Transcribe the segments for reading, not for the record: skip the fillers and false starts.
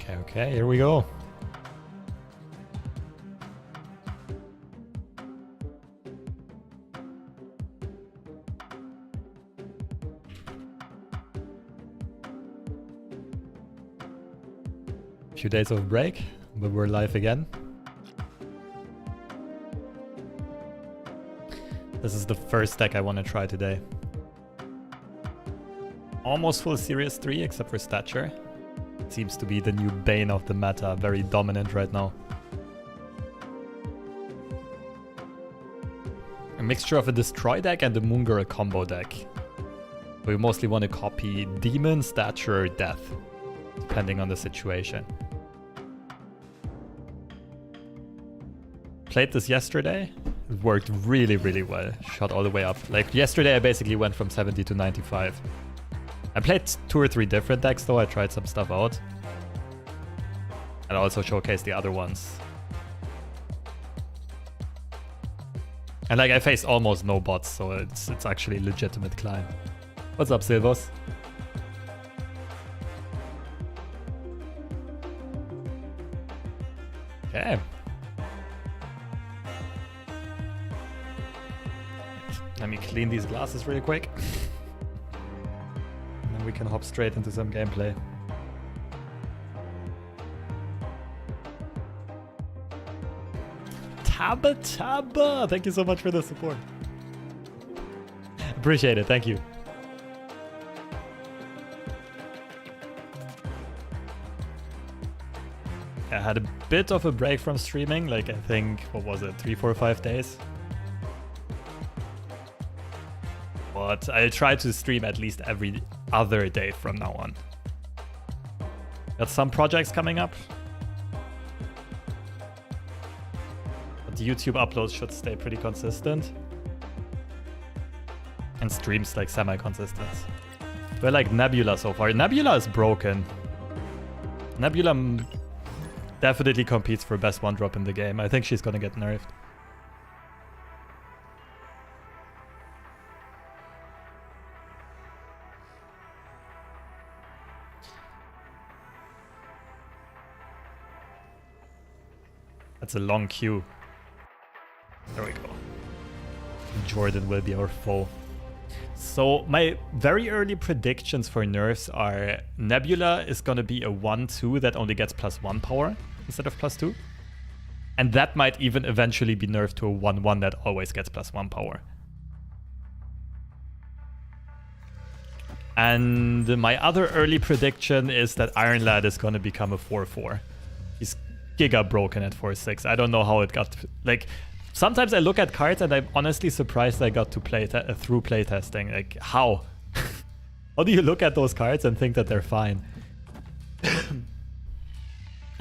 Okay, here we go. Few days of break, but we're live again. This is the first deck I want to try today. Almost full Series 3 except for Stature. Seems to be the new bane of the meta, very dominant right now. A mixture of a Destroy deck and a Moon Girl combo deck. We mostly want to copy Demon, Stature, or Death, depending on the situation. Played this yesterday. It worked really, really well. Shot all the way up. Like yesterday I basically went from 70 to 95. I played 2 or 3 different decks though, I tried some stuff out. And also showcased the other ones. And like I faced almost no bots, so it's actually a legitimate climb. What's up, Silvos? Okay. Let me clean these glasses really quick. And then we can hop straight into some gameplay. Taba, thank you so much for the support. Appreciate it, thank you. I had a bit of a break from streaming, like I think, what was it, 3, 4, 5 days? But I'll try to stream at least every other day from now on. Got some projects coming up. But YouTube uploads should stay pretty consistent. And streams like semi-consistent. We're like Nebula so far. Nebula is broken. Nebula definitely competes for best one drop in the game. I think she's gonna get nerfed. That's a long queue. There we go. Jordan will be our foe. So my very early predictions for nerfs are Nebula is going to be a 1-2 that only gets +1 power instead of +2. And that might even eventually be nerfed to a 1-1 that always gets +1 power. And my other early prediction is that Iron Lad is going to become a 4-4. He's giga broken at 4-6. I don't know how it got... Like, sometimes I look at cards and I'm honestly surprised I got to play through playtesting. Like, how? How do you look at those cards and think that they're fine?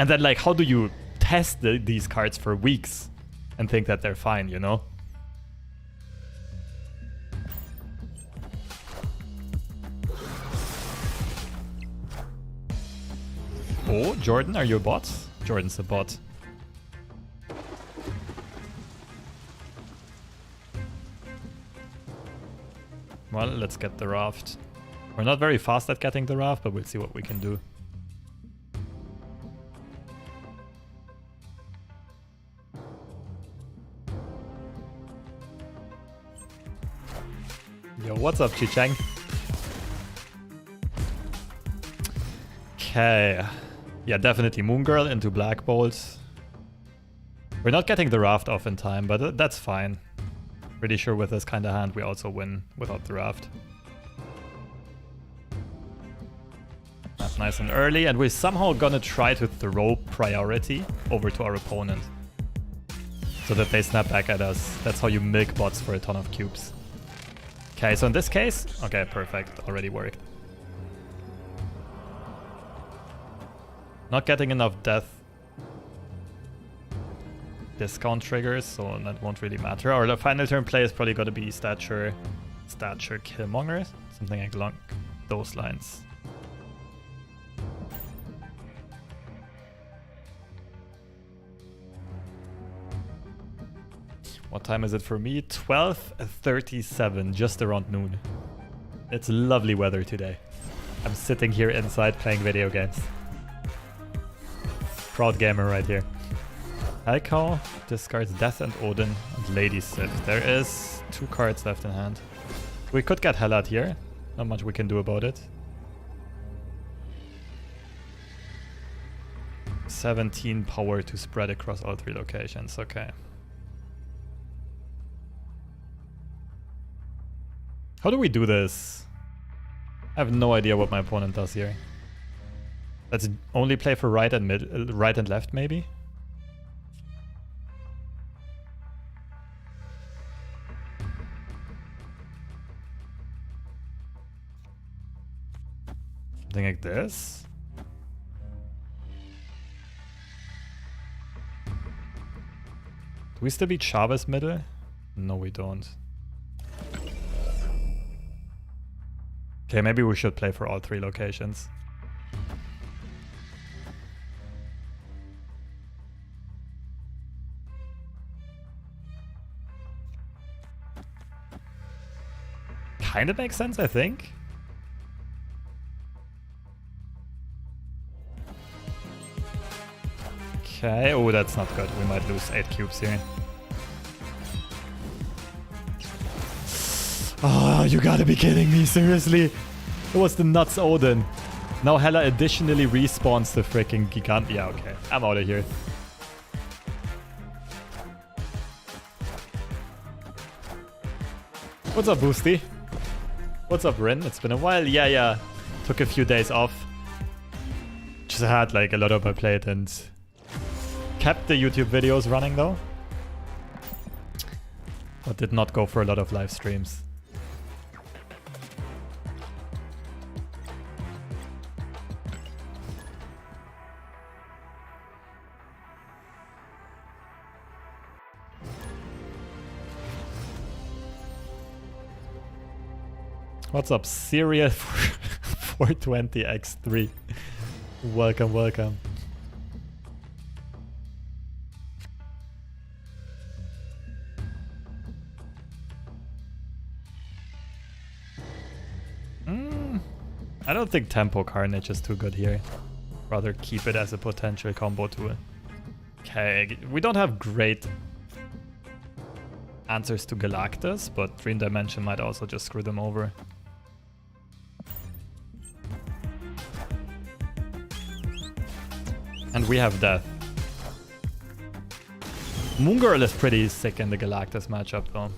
And then, like, how do you test these cards for weeks and think that they're fine, you know? Oh, Jordan, are you a bot? Jordan's a bot. Well, let's get the Raft. We're not very fast at getting the Raft, but we'll see what we can do. Yo, what's up, Chicheng? Okay. Yeah, definitely Moon Girl into Black Bolt. We're not getting the Raft off in time, but that's fine. Pretty sure with this kind of hand we also win without the Raft. That's nice and early, and we're somehow gonna try to throw priority over to our opponent. So that they snap back at us. That's how you milk bots for a ton of cubes. Okay, so in this case... Okay, perfect. Already worked. Not getting enough death discount triggers, so that won't really matter. Our final turn play is probably going to be Stature Killmonger, something along those lines. What time is it for me? 12:37, just around noon. It's lovely weather today. I'm sitting here inside playing video games. Proud gamer right here. Helcow discards Death and Odin and Lady Sith. There is 2 cards left in hand. We could get Hellat here. Not much we can do about it. 17 power to spread across all 3 locations. Okay. How do we do this? I have no idea what my opponent does here. Let's only play for right and left, maybe? Something like this? Do we still beat Chavez middle? No, we don't. Okay, maybe we should play for all 3 locations. Kind of makes sense, I think. Okay, oh, that's not good. We might lose 8 cubes here. Oh, you gotta be kidding me, seriously? It was the nuts Odin. Now Hela additionally respawns the freaking Gigant. Yeah, okay. I'm out of here. What's up, Boosty? What's up, Rin? It's been a while. Yeah. Took a few days off. Just had like a lot on my plate and kept the YouTube videos running though. But did not go for a lot of live streams. What's up, Serial 420x3? Welcome, welcome. I don't think Tempo Carnage is too good here. Rather keep it as a potential combo tool. Okay, we don't have great answers to Galactus, but Dream Dimension might also just screw them over. And we have Death. Moon Girl is pretty sick in the Galactus matchup though.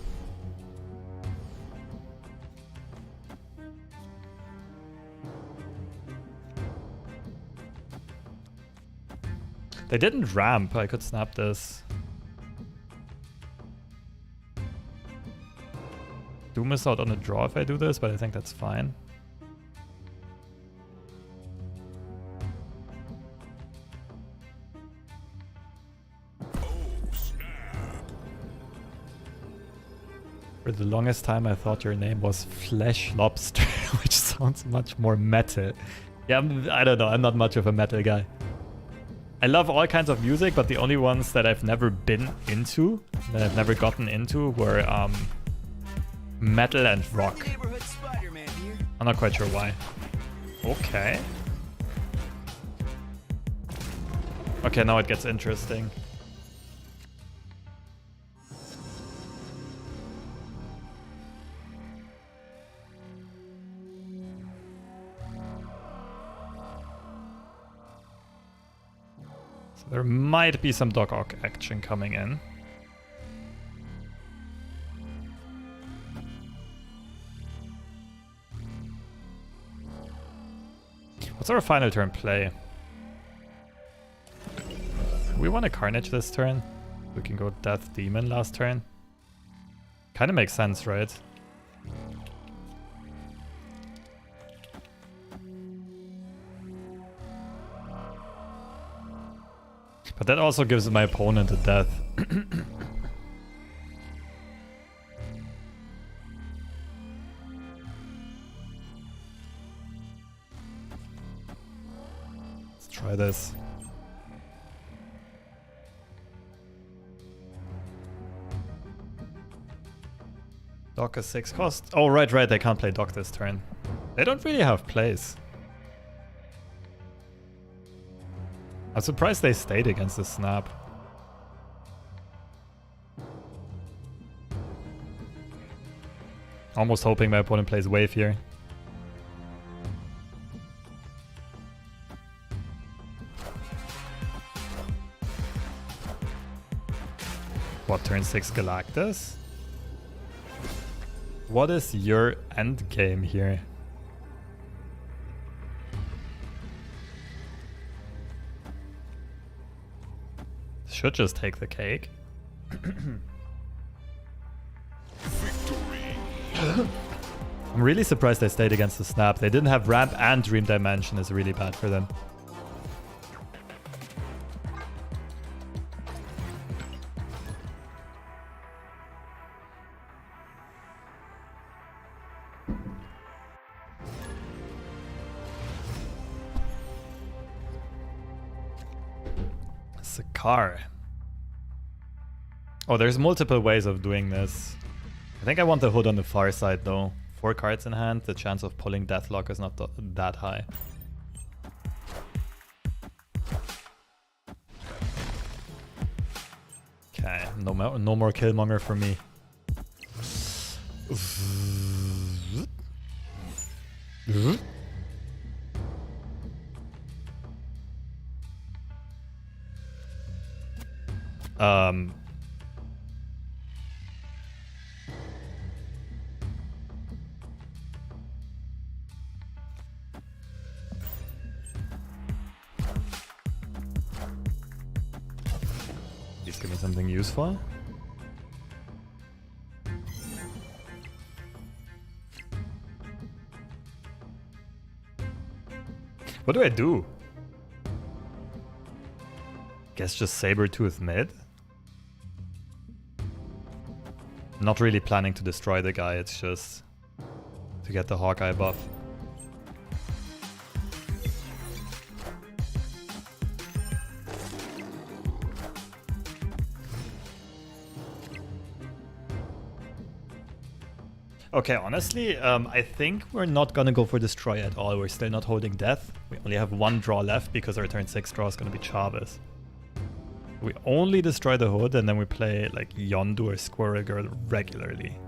They didn't ramp, I could snap this. Do miss out on a draw if I do this, but I think that's fine. For the longest time I thought your name was FreshLobster, which sounds much more metal. Yeah, I don't know, I'm not much of a metal guy. I love all kinds of music, but the only ones that I've never been into, that I've never gotten into, were metal and rock. I'm not quite sure why. Okay. Okay, now it gets interesting. There might be some Doc Ock action coming in. What's our final turn play? We want to Carnage this turn. We can go Death Demon last turn. Kind of makes sense, right? But that also gives my opponent a death. Let's try this. Dock is 6 cost. Oh, right, they can't play Dock this turn. They don't really have plays. I'm surprised they stayed against the snap. Almost hoping my opponent plays wave here. What, turn 6 Galactus? What is your end game here? Should just take the cake. I'm really surprised they stayed against the snap. They didn't have ramp and Dream Dimension is really bad for them. It's a car. Oh, there's multiple ways of doing this. I think I want the hood on the far side though. 4 cards in hand, the chance of pulling Deathlock is not that high. Okay, no more Killmonger for me. Please give me something useful. What do I do? Guess just Sabertooth mid? Not really planning to destroy the guy, it's just to get the Hawkeye buff. Okay, honestly, I think we're not gonna go for Destroy at all. We're still not holding Death. We only have 1 draw left because our turn 6 draw is gonna be Chavez. We only destroy the hood and then we play like Yondu or Squirrel Girl regularly.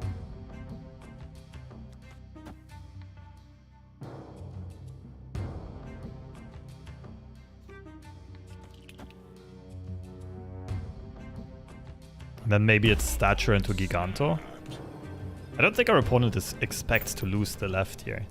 And then maybe it's Stature into Giganto. I don't think our opponent expects to lose the left here.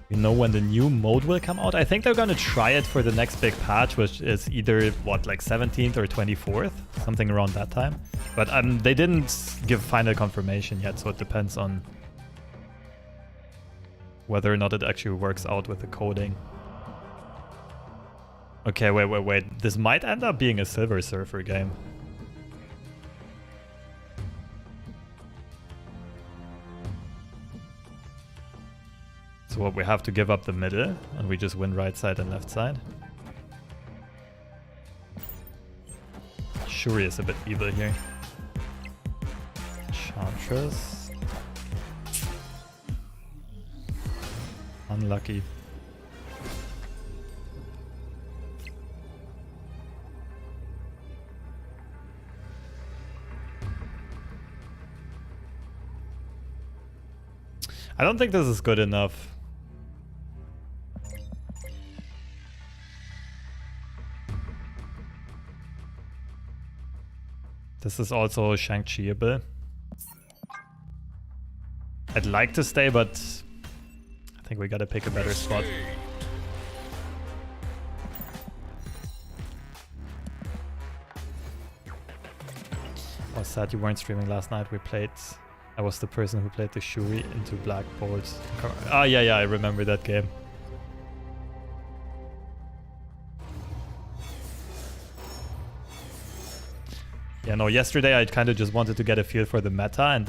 You know when the new mode will come out? I think they're gonna try it for the next big patch, which is either, what, like 17th or 24th? Something around that time. But they didn't give final confirmation yet, so it depends on whether or not it actually works out with the coding. Okay, wait. This might end up being a Silver Surfer game. So what, we have to give up the middle and we just win right side and left side. Shuri is a bit evil here. Enchantress. Unlucky. I don't think this is good enough. This is also Shang-Chi-able. I'd like to stay, but I think we gotta pick a better spot. I was sad you weren't streaming last night. I was the person who played the Shuri into Black Bolt. Ah, yeah, I remember that game. Yeah, no, yesterday I kind of just wanted to get a feel for the meta and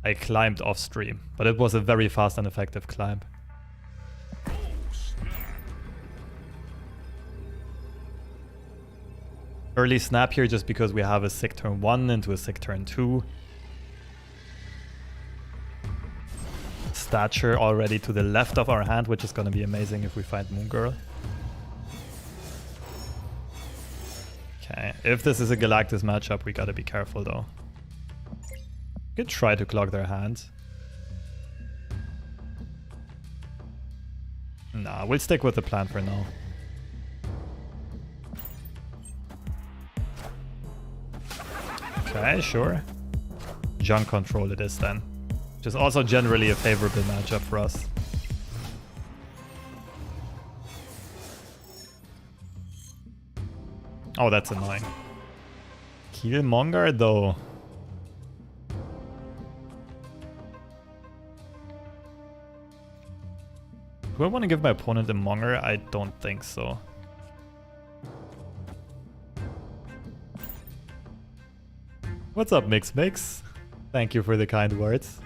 I climbed off stream, but it was a very fast and effective climb. Early snap here just because we have a sick turn 1 into a sick turn 2. Stature already to the left of our hand, which is going to be amazing if we find Moon Girl. Okay, if this is a Galactus matchup, we gotta be careful though. We could try to clog their hand. Nah, we'll stick with the plan for now. Okay, sure. Junk control it is then. Which is also generally a favorable matchup for us. Oh, that's annoying. Killmonger though. Do I want to give my opponent a Monger? I don't think so. What's up, Mix Mix? Thank you for the kind words.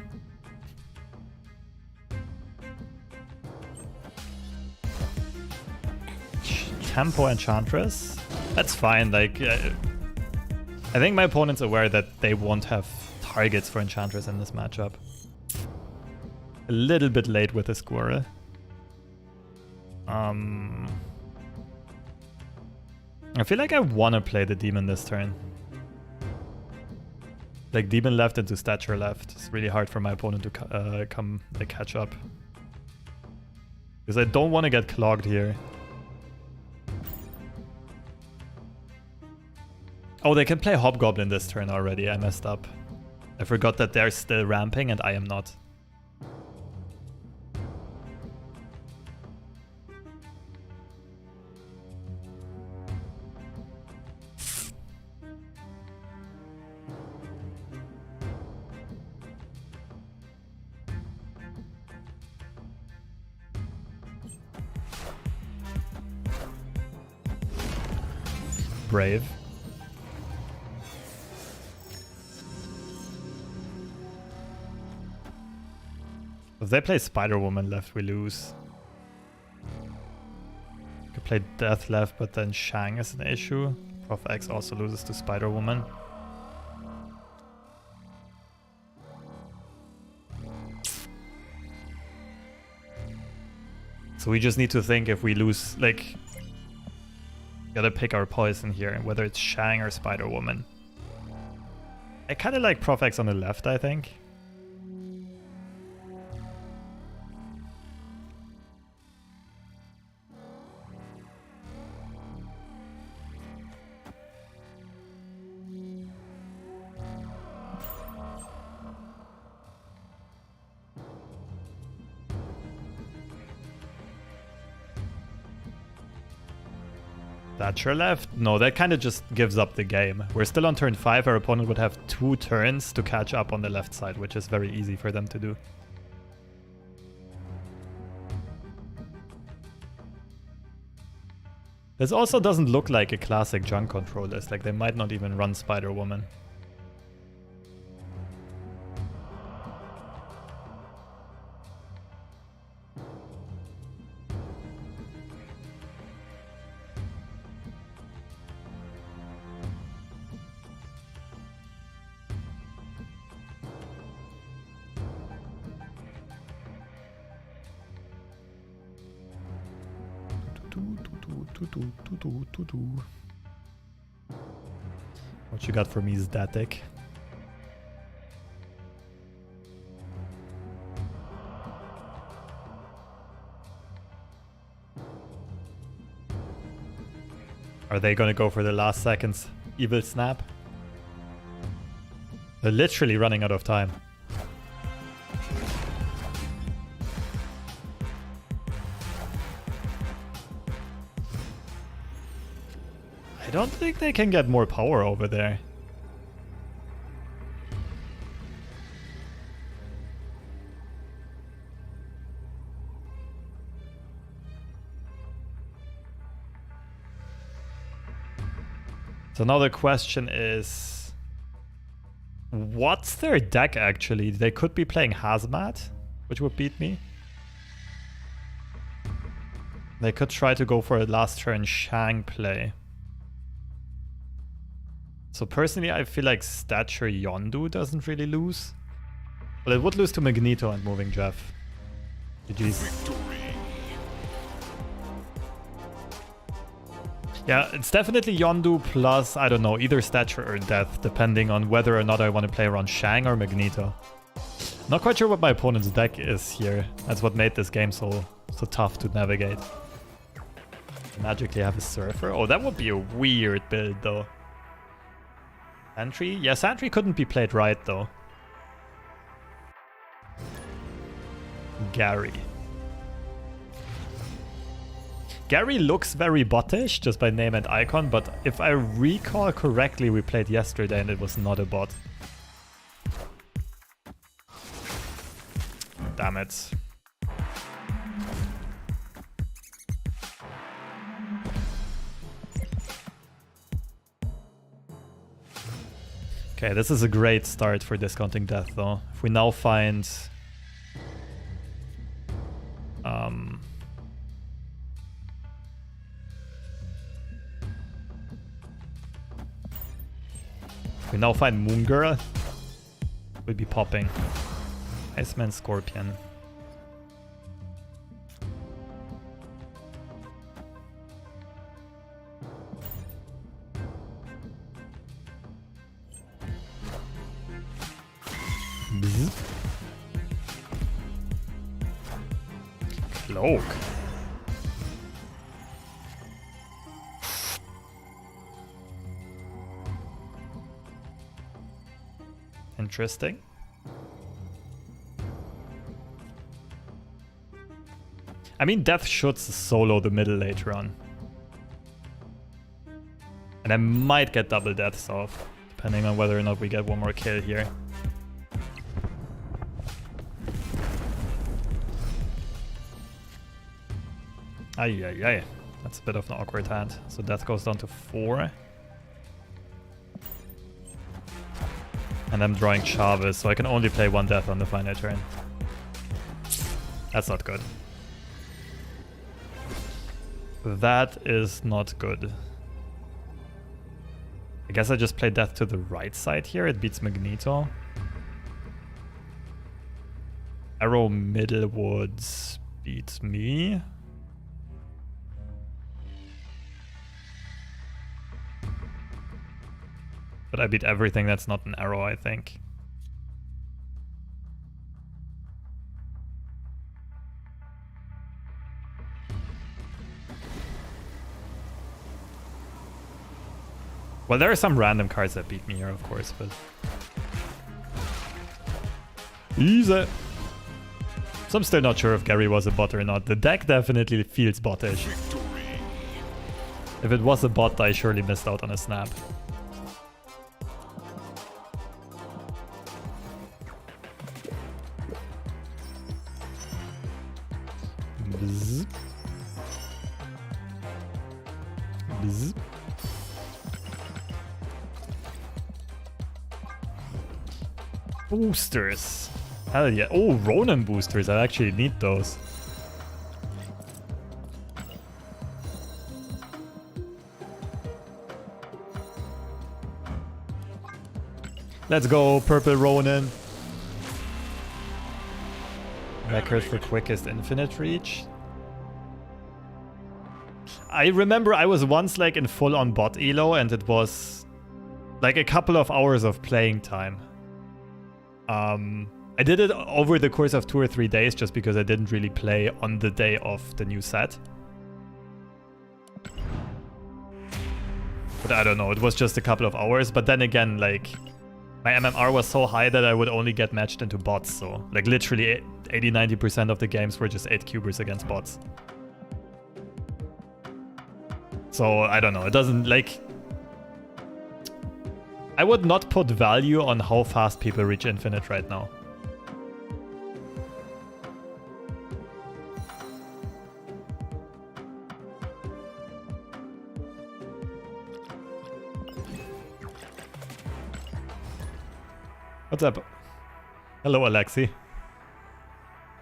Tempo Enchantress? That's fine, like... I think my opponent's aware that they won't have targets for Enchantress in this matchup. A little bit late with the Squirrel. I feel like I want to play the Demon this turn. Like Demon left into Stature left. It's really hard for my opponent to catch up. Because I don't want to get clogged here. Oh, they can play Hobgoblin this turn already. I messed up. I forgot that they're still ramping and I am not. Brave. If they play Spider-Woman left, we lose. Could play Death left, but then Shang is an issue. Prof X also loses to Spider-Woman. So we just need to think if we lose, like... Gotta pick our poison here, whether it's Shang or Spider-Woman. I kinda like Prof X on the left, I think. Thatcher left? No, that kind of just gives up the game. We're still on turn 5, our opponent would have 2 turns to catch up on the left side, which is very easy for them to do. This also doesn't look like a classic junk control list, like they might not even run Spider-Woman. What you got for me, Static? Are they gonna go for the last seconds evil snap? They're literally running out of time. I don't think they can get more power over there. So now the question is, what's their deck actually? They could be playing Hazmat, which would beat me. They could try to go for a last turn Shang play. So personally, I feel like Stature Yondu doesn't really lose. But it would lose to Magneto and Moving Jeff. GG's. Yeah, it's definitely Yondu plus, I don't know, either Stature or Death, depending on whether or not I want to play around Shang or Magneto. Not quite sure what my opponent's deck is here. That's what made this game so tough to navigate. Magically have a Surfer? Oh, that would be a weird build, though. Sentry? Yeah, Sentry couldn't be played right, though. Gary. Gary looks very bottish, just by name and icon, but if I recall correctly, we played yesterday and it was not a bot. Damn it. Okay, this is a great start for discounting Death, though. If we now find... If we now find Moon Girl, we'll be popping. Iceman, Scorpion. Bzz. Cloak. Interesting. I mean, Death should solo the middle later on. And I might get double Deaths off, depending on whether or not we get one more kill here. Ay. That's a bit of an awkward hand. So Death goes down to 4. And I'm drawing Chavez, so I can only play one Death on the final turn. That's not good. That is not good. I guess I just play Death to the right side here. It beats Magneto. Arrow Middlewoods beats me. But I beat everything that's not an arrow, I think. Well, there are some random cards that beat me here, of course, but... Easy! So I'm still not sure if Gary was a bot or not. The deck definitely feels bottish. If it was a bot, I surely missed out on a snap. Bzz. Bzz. Boosters. Hell yeah. Oh, Ronin boosters. I actually need those. Let's go, Purple Ronin. Record for quickest infinite reach. I remember I was once like in full-on bot elo and it was like a couple of hours of playing time. I did it over the course of 2 or 3 days just because I didn't really play on the day of the new set. But I don't know, it was just a couple of hours. But then again, like, my MMR was so high that I would only get matched into bots. So, like, literally 80-90% of the games were just 8-cubers against bots. So, I don't know, it doesn't, like... I would not put value on how fast people reach infinite right now. What's up? Hello, Alexi.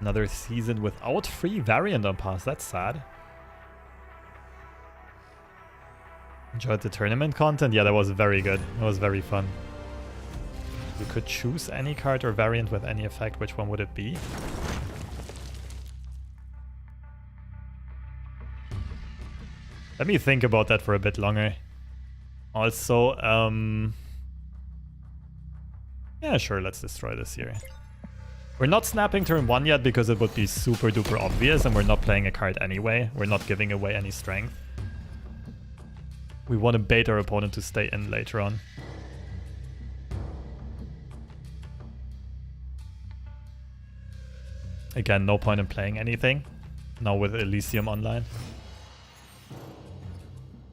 Another season without free variant on pass. That's sad. Enjoyed the tournament content? Yeah, that was very good. It was very fun. You could choose any card or variant with any effect. Which one would it be? Let me think about that for a bit longer. Also, yeah, sure, let's destroy this here. We're not snapping turn 1 yet because it would be super duper obvious and we're not playing a card anyway. We're not giving away any strength. We want to bait our opponent to stay in later on. Again, no point in playing anything. Now with Elysium online.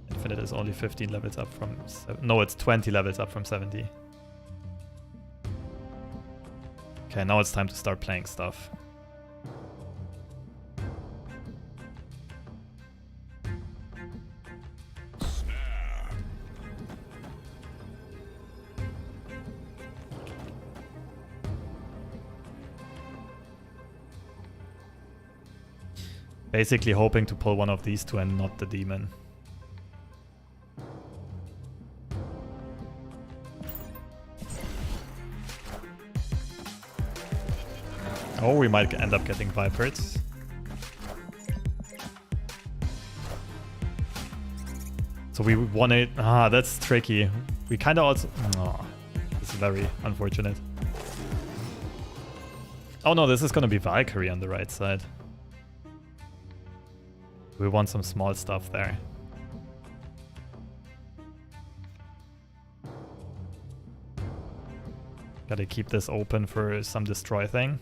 Infinite is only 15 levels up from... No, it's 20 levels up from 70. Okay, now it's time to start playing stuff. Basically hoping to pull one of these two and not the demon. Oh, we might end up getting Vipers. So we want it. Ah, that's tricky. We kind of also... Oh, this is very unfortunate. Oh no, this is going to be Valkyrie on the right side. We want some small stuff there. Gotta keep this open for some destroy thing.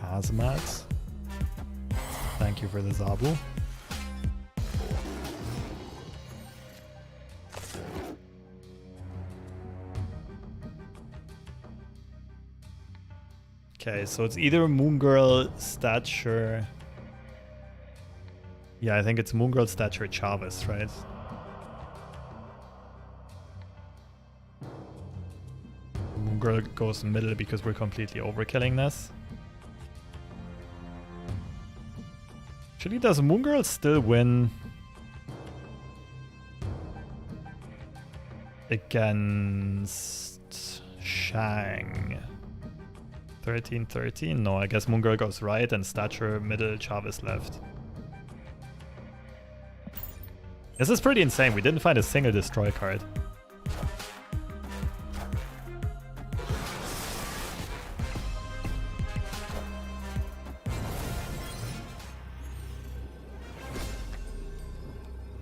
Hazmat. Thank you for the Zabu. Okay, so it's either Moon Girl, Stature... Yeah, I think it's Moon Girl, Stature, Chavez, right? Moon Girl goes middle because we're completely overkilling this. Actually, does Moon Girl still win against Shang? 13-13? No, I guess Moon Girl goes right and Stature middle, Chavez left. This is pretty insane. We didn't find a single destroy card.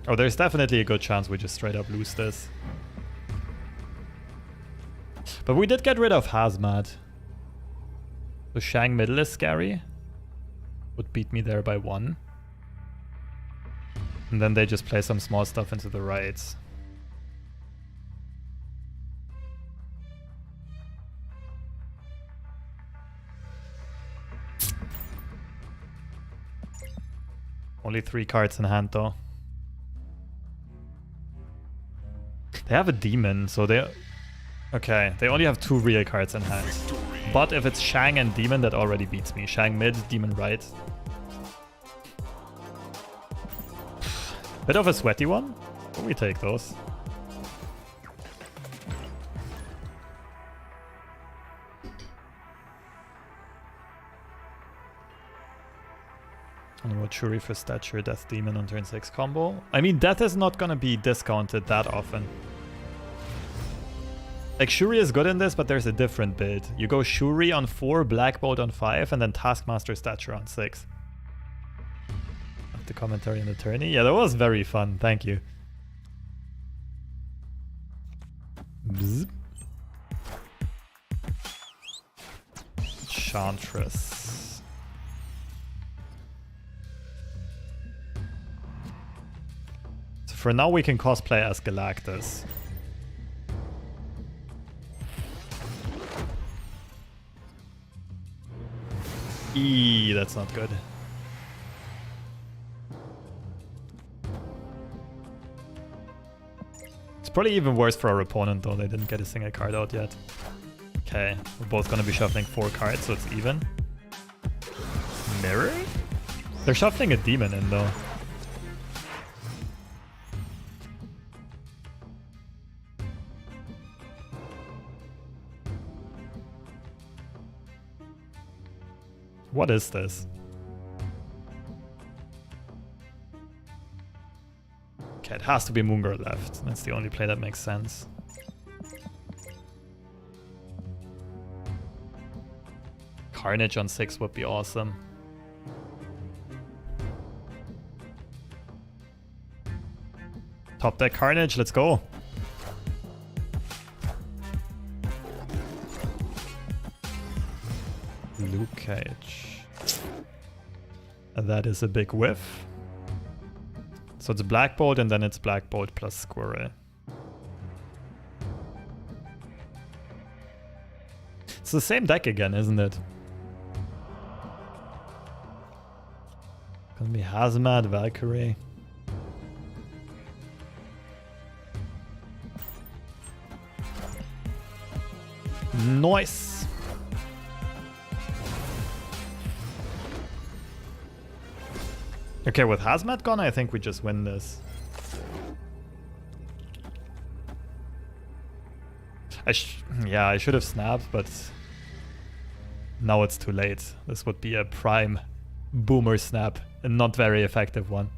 Oh, there's definitely a good chance we just straight up lose this. But we did get rid of Hazmat. So Shang middle is scary. Would beat me there by 1. And then they just play some small stuff into the right. Only 3 cards in hand though. They have a demon, so they... Okay, they only have 2 real cards in hand. But if it's Shang and Demon, that already beats me. Shang mid, Demon right. Bit of a sweaty one, but we take those. And what Shuri for Stature, Death Demon on turn 6 combo. I mean, Death is not gonna be discounted that often. Like, Shuri is good in this, but there's a different build. You go Shuri on 4, Black Bolt on 5, and then Taskmaster Stature on 6. The commentary on Attorney. Yeah, that was very fun. Thank you. Bzz. Enchantress. So for now, we can cosplay as Galactus. Eee, that's not good. It's probably even worse for our opponent though, they didn't get a single card out yet. Okay, we're both gonna be shuffling 4 cards, so it's even. Mirror? They're shuffling a demon in though. What is this? Okay, it has to be Moongirl left. That's the only play that makes sense. Carnage on 6 would be awesome. Top deck Carnage, let's go. Luke Cage. That is a big whiff. So it's Black Bolt and then it's Black Bolt plus Squirrel. It's the same deck again, isn't it? Gonna be Hazmat, Valkyrie. Nice. Okay, with Hazmat gone, I think we just win this. Yeah, I should have snapped, but now it's too late. This would be a prime boomer snap, a not very effective one.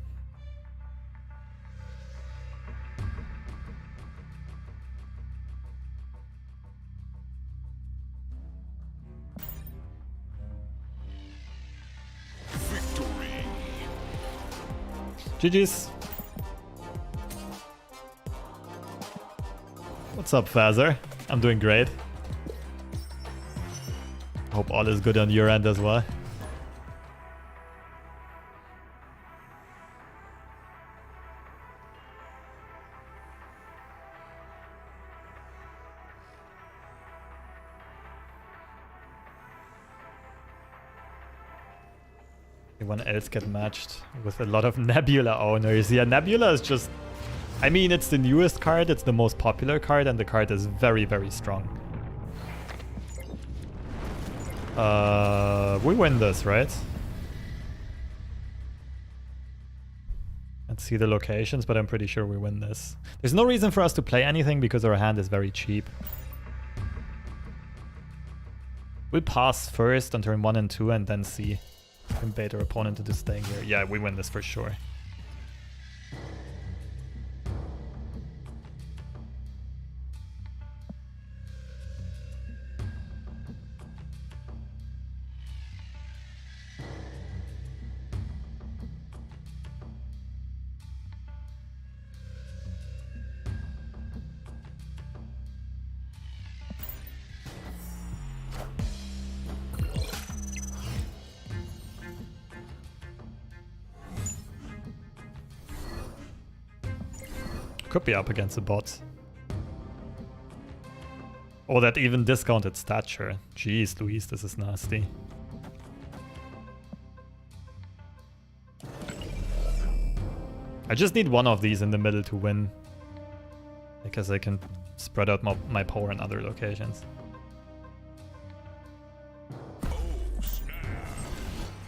GG's. What's up, Fazer? I'm doing great. Hope all is good on your end as well. Anyone else get matched with a lot of Nebula owners? Yeah, Nebula is just... I mean, it's the newest card, it's the most popular card, and the card is very, very strong. We win this, right? Let's see the locations, but I'm pretty sure we win this. There's no reason for us to play anything because our hand is very cheap. We'll pass first on turn 1 and 2 and then see. And bait our opponent into staying here. Yeah, we win this for sure. Could be up against the bots. Oh, that even discounted stature. Jeez Louise, this is nasty. I just need one of these in the middle to win. Because I can spread out my power in other locations.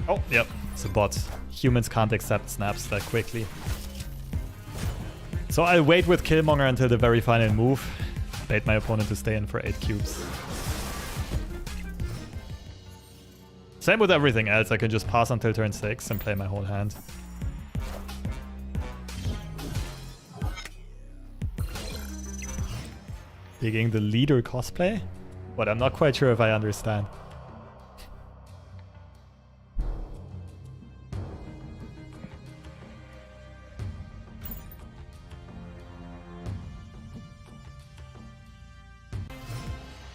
Oh, yep, it's a bot. Humans can't accept snaps that quickly. So I'll wait with Killmonger until the very final move. Bait my opponent to stay in for 8 cubes. Same with everything else, I can just pass until turn 6 and play my whole hand. Digging the leader cosplay? But I'm not quite sure if I understand.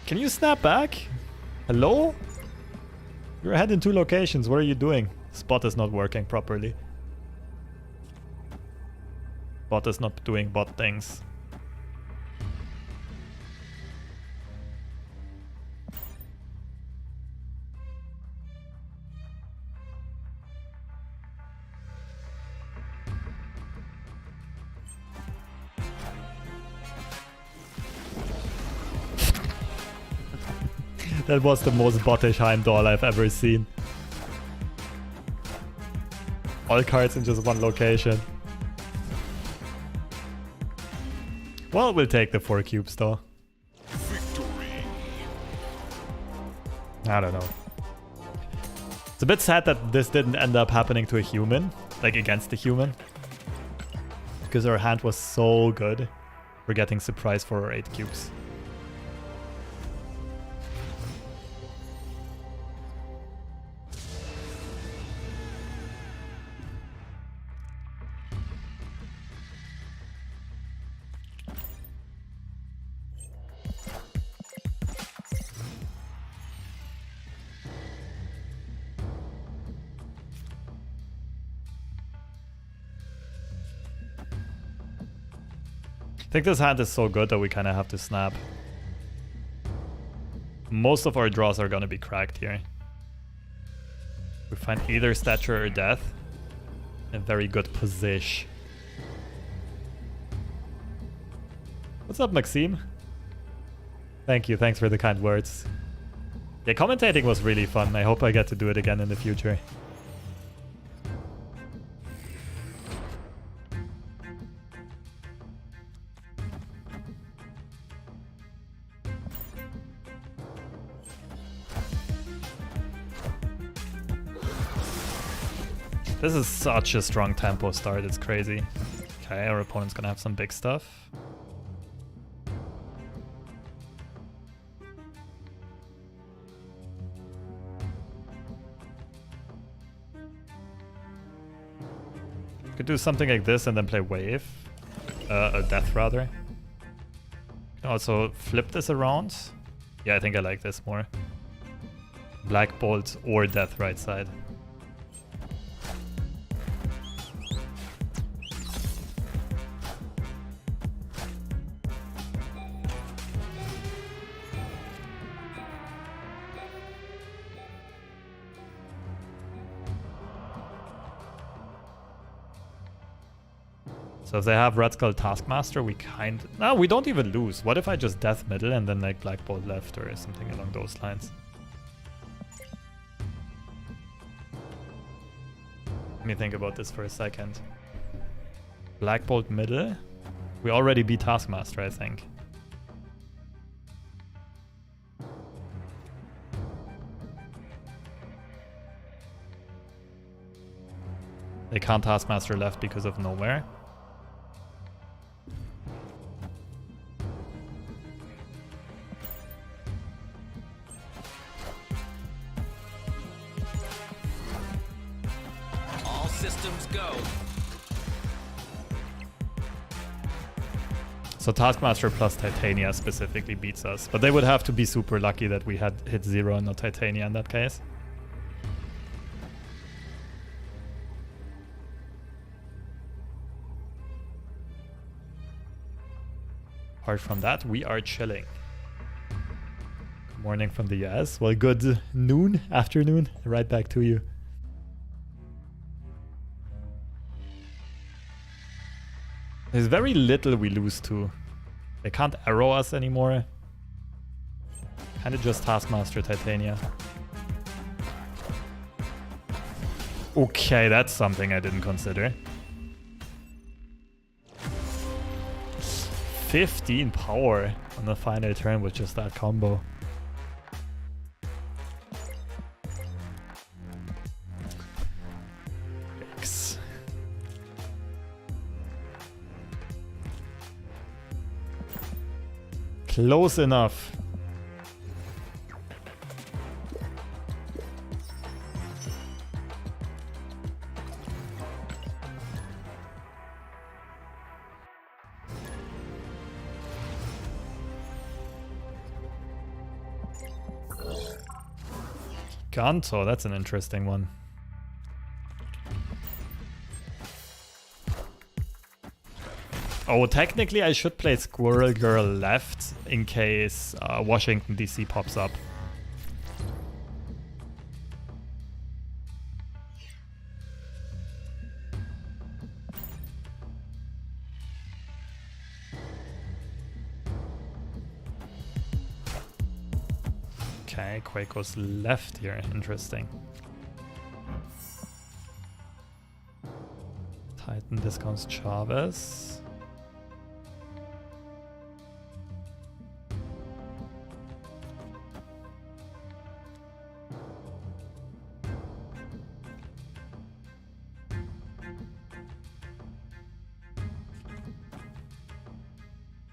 Can you snap back? Hello? You're ahead in 2 locations. What are you doing? Spot is not working properly. Bot is not doing bot things. That was the most bottish Heimdall I've ever seen. All cards in just one location. Well, we'll take the 4 cubes though. Victory. I don't know. It's a bit sad that this didn't end up happening to a human, like against a human. Because our hand was so good. We're getting surprised for our 8 cubes. I think this hand is so good that we kind of have to snap. Most of our draws are going to be cracked here. We find either Stature or Death in a very good position. What's up, Maxime? Thank you, thanks for the kind words. Yeah, commentating was really fun. I hope I get to do it again in the future. This is such a strong tempo start, it's crazy. Okay, our opponent's gonna have some big stuff. Could do something like this and then play wave. A death rather. Can also flip this around. Yeah, I think I like this more. Black Bolt or death right side. So if they have Red Skull Taskmaster, we no, we don't even lose. What if I just death middle and then like Black Bolt left or something along those lines? Let me think about this for a second. Black Bolt middle. We already beat Taskmaster, I think. They can't Taskmaster left because of nowhere. So Taskmaster plus Titania specifically beats us, but they would have to be super lucky that we had hit 0 and not Titania in that case. Apart from that, we are chilling. Good morning from the US. Well, good noon, afternoon, right back to you. There's very little we lose to. They can't arrow us anymore. Kinda just Taskmaster Titania. Okay, that's something I didn't consider. 15 power on the final turn with just that combo. Yikes. Close enough. Ganto, that's an interesting one. Oh, technically I should play Squirrel Girl left in case Washington DC pops up. Okay, Quake goes left here. Interesting. Titan discounts Chavez.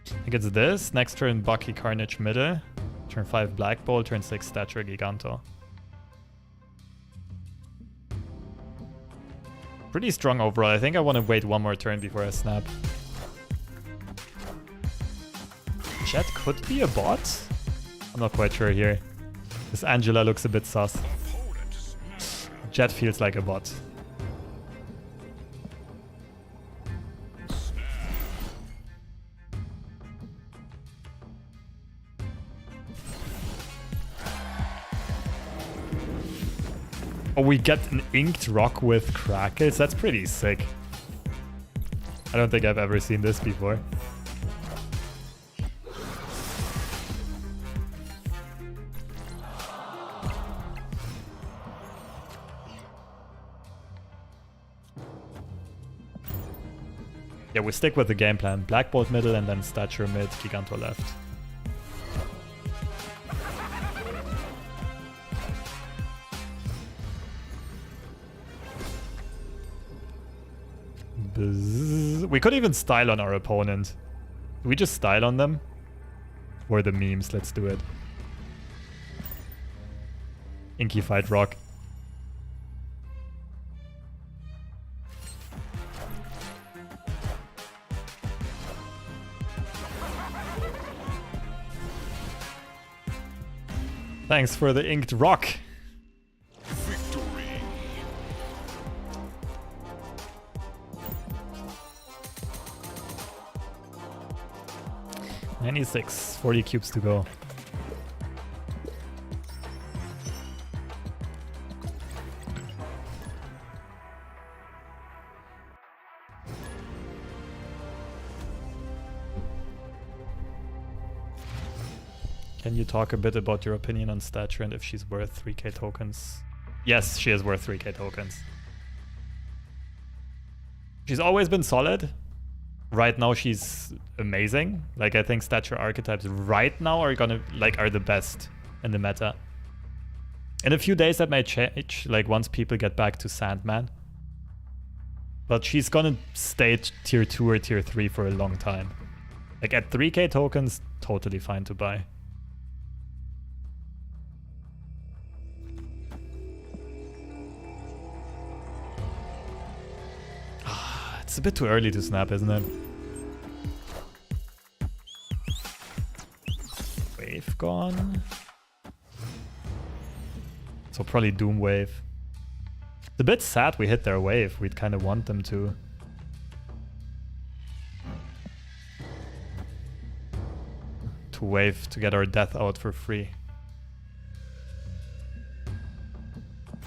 I think it's this. Next turn, Bucky Carnage middle. Turn 5 Black Bolt, turn 6 Stature Giganto. Pretty strong overall. I think I want to wait one more turn before I snap. Jet could be a bot? I'm not quite sure here. This Angela looks a bit sus. Jet feels like a bot. Oh, we get an inked rock with crackles? That's pretty sick. I don't think I've ever seen this before. Yeah, we stick with the game plan. Black Bolt middle and then Stature mid, Giganto left. We could even style on our opponent. Do we just style on them? Or the memes? Let's do it. Inky fight rock. Thanks for the inked rock. Victory. 96, 40 cubes to go. Can you talk a bit about your opinion on Stature and if she's worth 3k tokens? Yes, she is worth 3k tokens. She's always been solid. Right now she's amazing. Like, I think Stature archetypes right now are the best in the meta. In a few days that may change, like once people get back to Sandman. But she's gonna stay tier 2 or tier 3 for a long time. Like at 3k tokens, totally fine to buy. It's a bit too early to snap, isn't it? Wave gone. So probably Doom Wave. It's a bit sad we hit their wave. We'd kind of want them to. To wave to get our death out for free.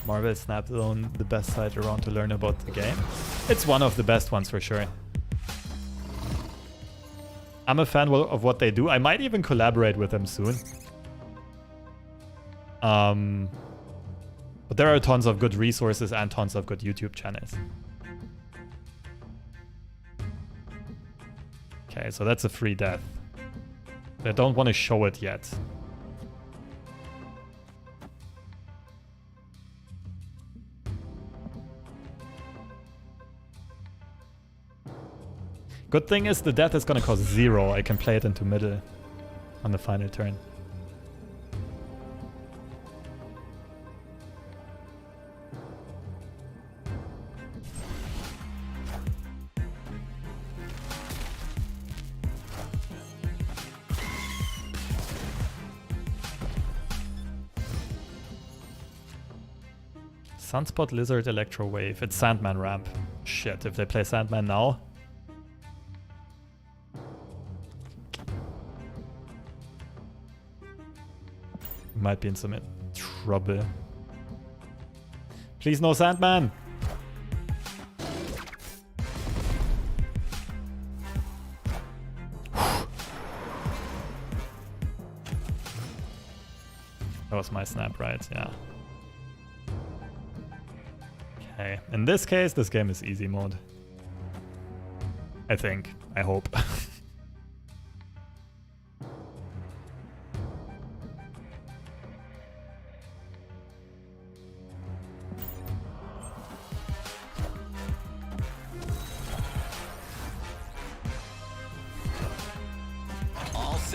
Marvel Snap Zone, the best site around to learn about the game. It's one of the best ones for sure. I'm a fan of what they do. I might even collaborate with them soon. But there are tons of good resources and tons of good YouTube channels. Okay, so that's a free death. I don't want to show it yet. Good thing is the death is gonna cost 0. I can play it into middle on the final turn. Sunspot, Lizard, Electro Wave. It's Sandman ramp. Shit, if they play Sandman now... might be in some trouble. Please no Sandman! That was my snap, right? Yeah. Okay. In this case, this game is easy mode. I think. I hope.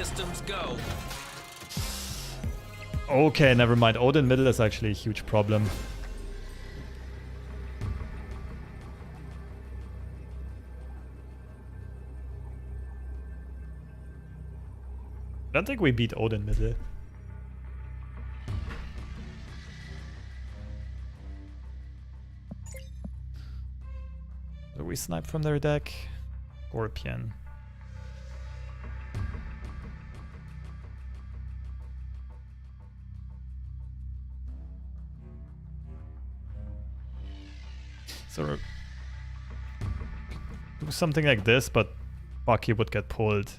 systems go. Okay, never mind. Odin middle is actually a huge problem. I don't think we beat Odin middle. So we snipe from their deck. Scorpion. So do something like this, but Bucky would get pulled.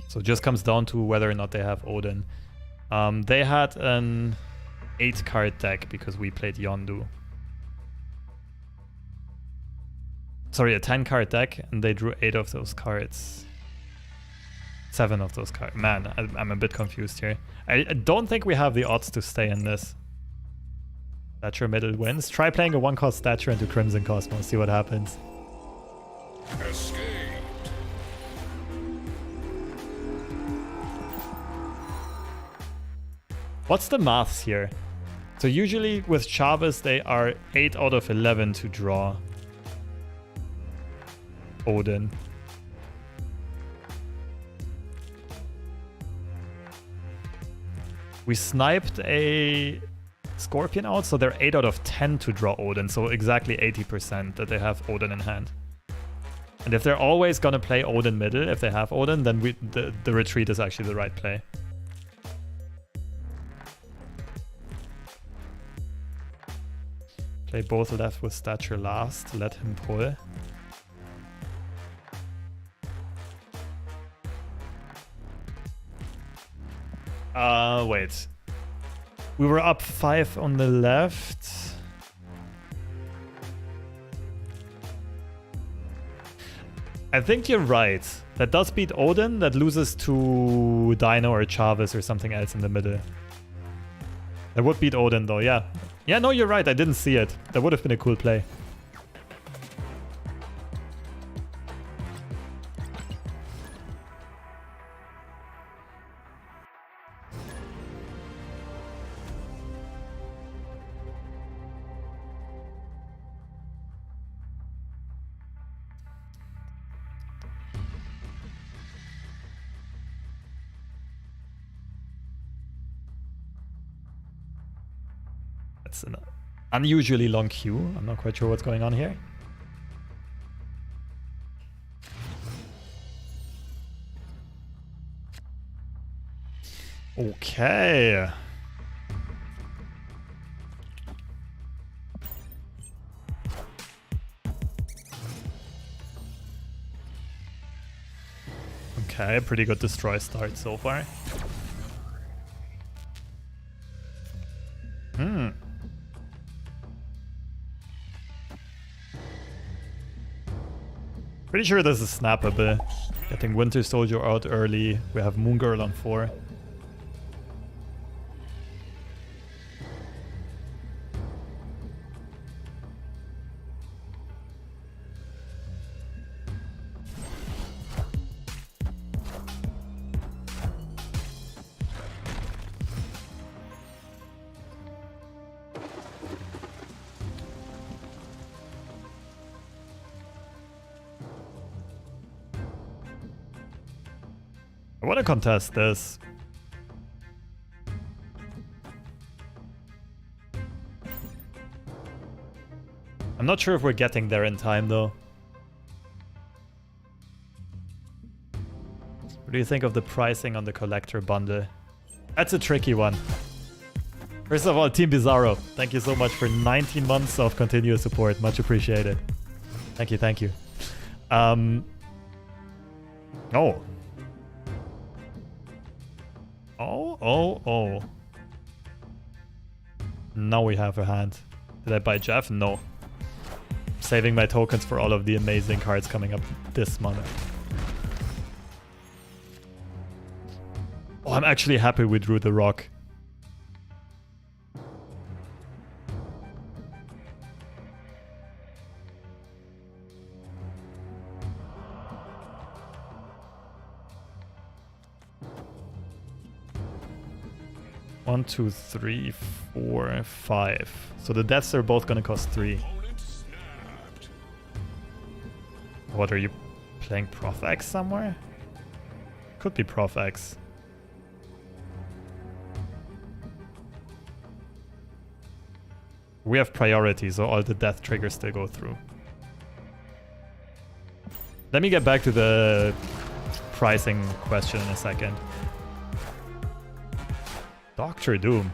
So it just comes down to whether or not they have Odin. They had an 8-card deck because we played Yondu. Sorry, a 10-card deck, and they drew 8 of those cards. 7 of those cards. Man, I'm a bit confused here. I don't think we have the odds to stay in this. Stature middle wins. Try playing a 1-cost Stature into Crimson Cosmos, see what happens. Escaped. What's the maths here? So usually with Chavez, they are 8 out of 11 to draw Odin. We sniped a Scorpion out, so they're 8 out of 10 to draw Odin, so exactly 80% that they have Odin in hand. And if they're always gonna play Odin middle, if they have Odin, then the retreat is actually the right play. Play both left with Stature last, let him pull. Wait. We were up 5 on the left. I think you're right. That does beat Odin. That loses to Dino or Chavez or something else in the middle. That would beat Odin though, yeah. Yeah, no, you're right. I didn't see it. That would have been a cool play. That's an unusually long queue. I'm not quite sure what's going on here. Okay. Okay, pretty good destroy start so far. Pretty sure this is snappable. Getting Winter Soldier out early. We have Moon Girl on 4. I want to contest this. I'm not sure if we're getting there in time though. What do you think of the pricing on the collector bundle? That's a tricky one. First of all, Team Bizarro, thank you so much for 19 months of continuous support. Much appreciated. Thank you, thank you. Oh. Oh. Now we have a hand. Did I buy Jeff? No. Saving my tokens for all of the amazing cards coming up this month. Oh, I'm actually happy we drew the rock. 1, 2, 3, 4, 5. So the deaths are both gonna cost 3. Opponent snapped. What, are you playing Prof X somewhere? Could be Prof X. We have priority, so all the death triggers still go through. Let me get back to the pricing question in a second. Doctor Doom.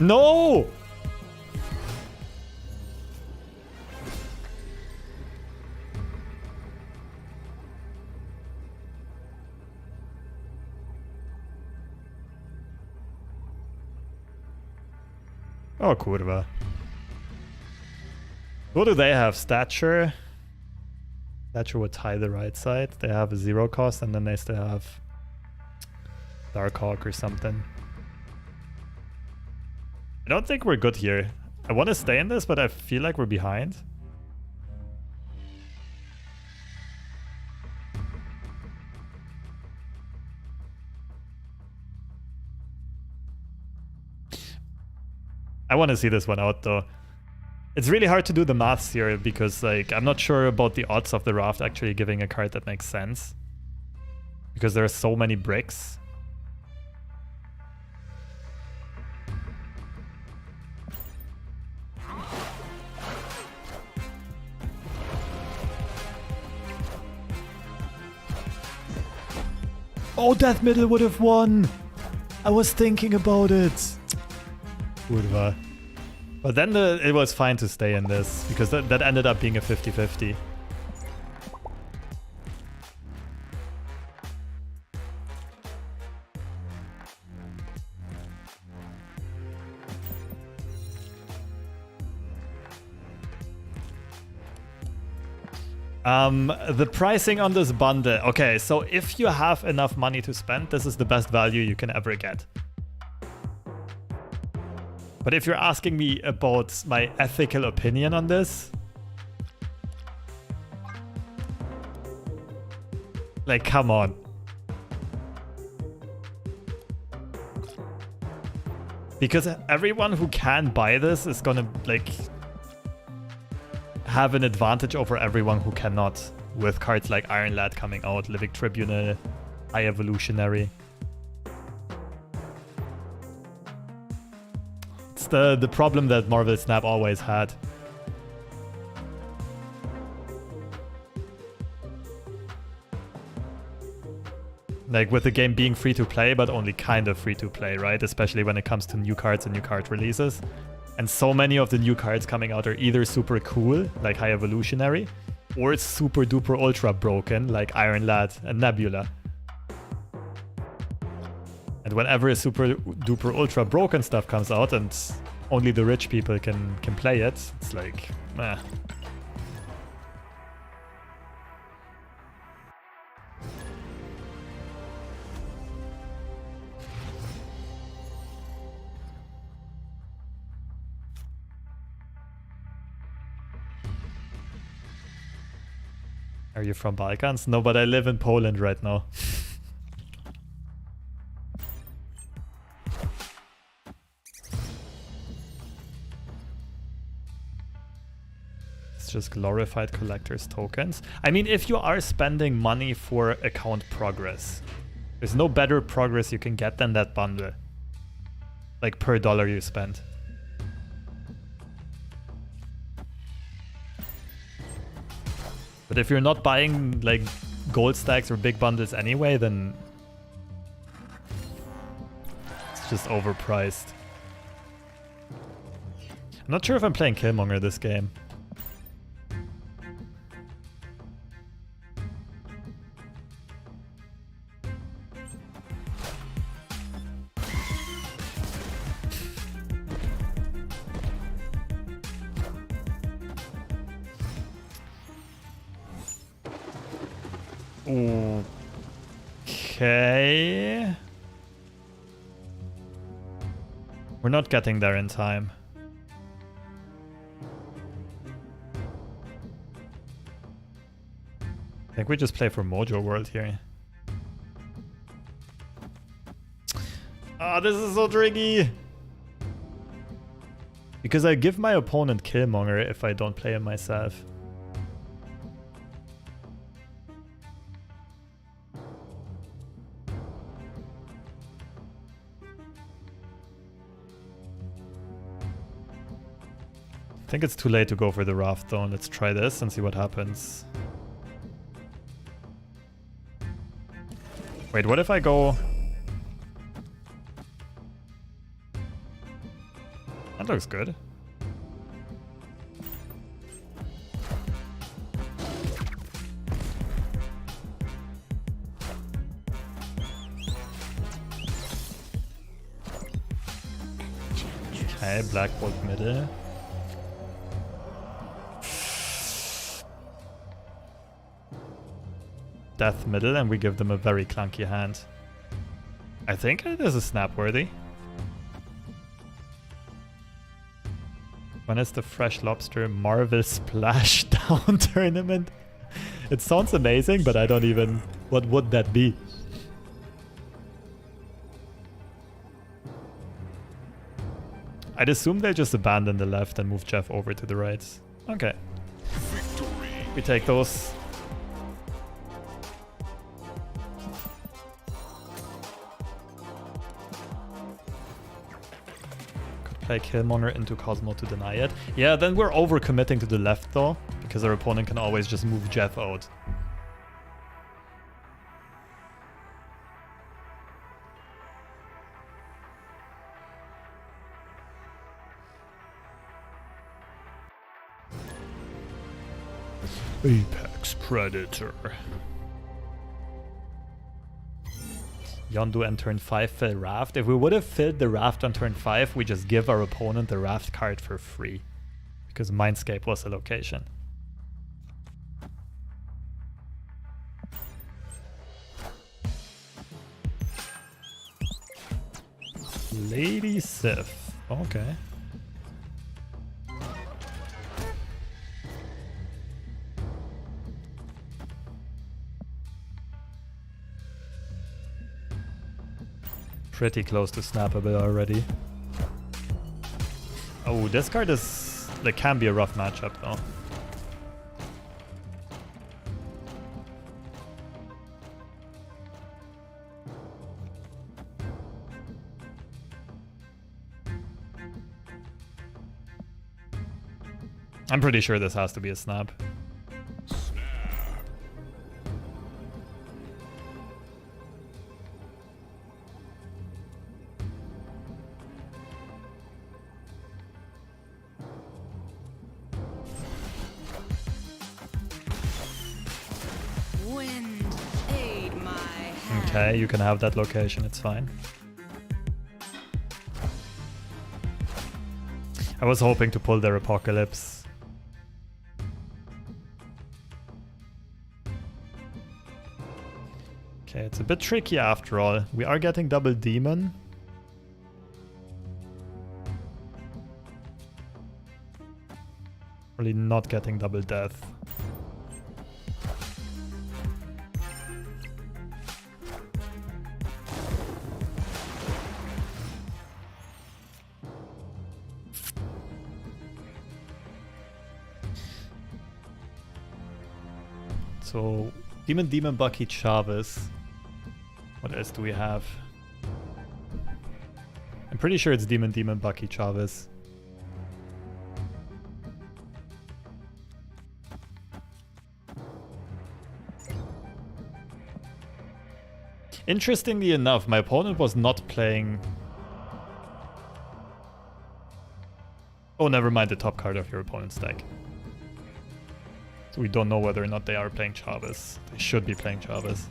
No! Oh, kurwa. What do they have? Stature? Stature would tie the right side. They have a 0 cost, and then they still have Darkhawk or something. I don't think we're good here. I want to stay in this, but I feel like we're behind. I want to see this one out though. It's really hard to do the maths here because like I'm not sure about the odds of the Raft actually giving a card that makes sense. Because there are so many bricks. Oh, Death Middle would have won! I was thinking about it! Kurwa. But then it was fine to stay in this, because that ended up being a 50-50. The pricing on this bundle. Okay, so if you have enough money to spend, this is the best value you can ever get. But if you're asking me about my ethical opinion on this, like, come on. Because everyone who can buy this is gonna, like, have an advantage over everyone who cannot, with cards like Iron Lad coming out, Living Tribunal, High Evolutionary. It's the problem that Marvel Snap always had. Like with the game being free to play, but only kind of free to play, right? Especially when it comes to new cards and new card releases. And so many of the new cards coming out are either super cool, like High Evolutionary, or it's super duper ultra broken, like Iron Lad and Nebula. And whenever a super duper ultra broken stuff comes out and only the rich people can play it, it's like, meh. Are you from Balkans? No, but I live in Poland right now. It's just glorified collector's tokens. I mean, if you are spending money for account progress, there's no better progress you can get than that bundle. Like per dollar you spend. But if you're not buying like gold stacks or big bundles anyway, then it's just overpriced. I'm not sure if I'm playing Killmonger this game. Okay. We're not getting there in time. I think we just play for Mojo World here. Ah, this is so tricky. Because I give my opponent Killmonger if I don't play him myself. I think it's too late to go for the Raft though. Let's try this and see what happens. Wait, what if I go... That looks good. Okay, Black Bolt middle. Death middle, and we give them a very clunky hand. I think this is snap worthy. When is the FreshLobster Marvel Splashdown tournament? It sounds amazing, but I don't even... What would that be? I'd assume they just abandon the left and move Jeff over to the right. Okay. Victory. We take those. Play Killmonger into Cosmo to deny it. Yeah, then we're overcommitting to the left though, because our opponent can always just move Jeff out. Apex Predator. Yondu and turn 5 fill Raft. If we would have filled the Raft on turn 5, we just give our opponent the Raft card for free. Because Mindscape was a location. Lady Sif. Okay. Pretty close to snappable already. Oh, this card is... Like, can be a rough matchup though. I'm pretty sure this has to be a snap. Okay, you can have that location, it's fine. I was hoping to pull their Apocalypse. Okay, it's a bit tricky after all. We are getting double Demon. Really not getting double Death. So, Demon, Bucky, Chavez. What else do we have? I'm pretty sure it's Demon, Bucky, Chavez. Interestingly enough, my opponent was not playing... Oh, never mind the top card of your opponent's deck. So we don't know whether or not they are playing Chavez. They should be playing Chavez.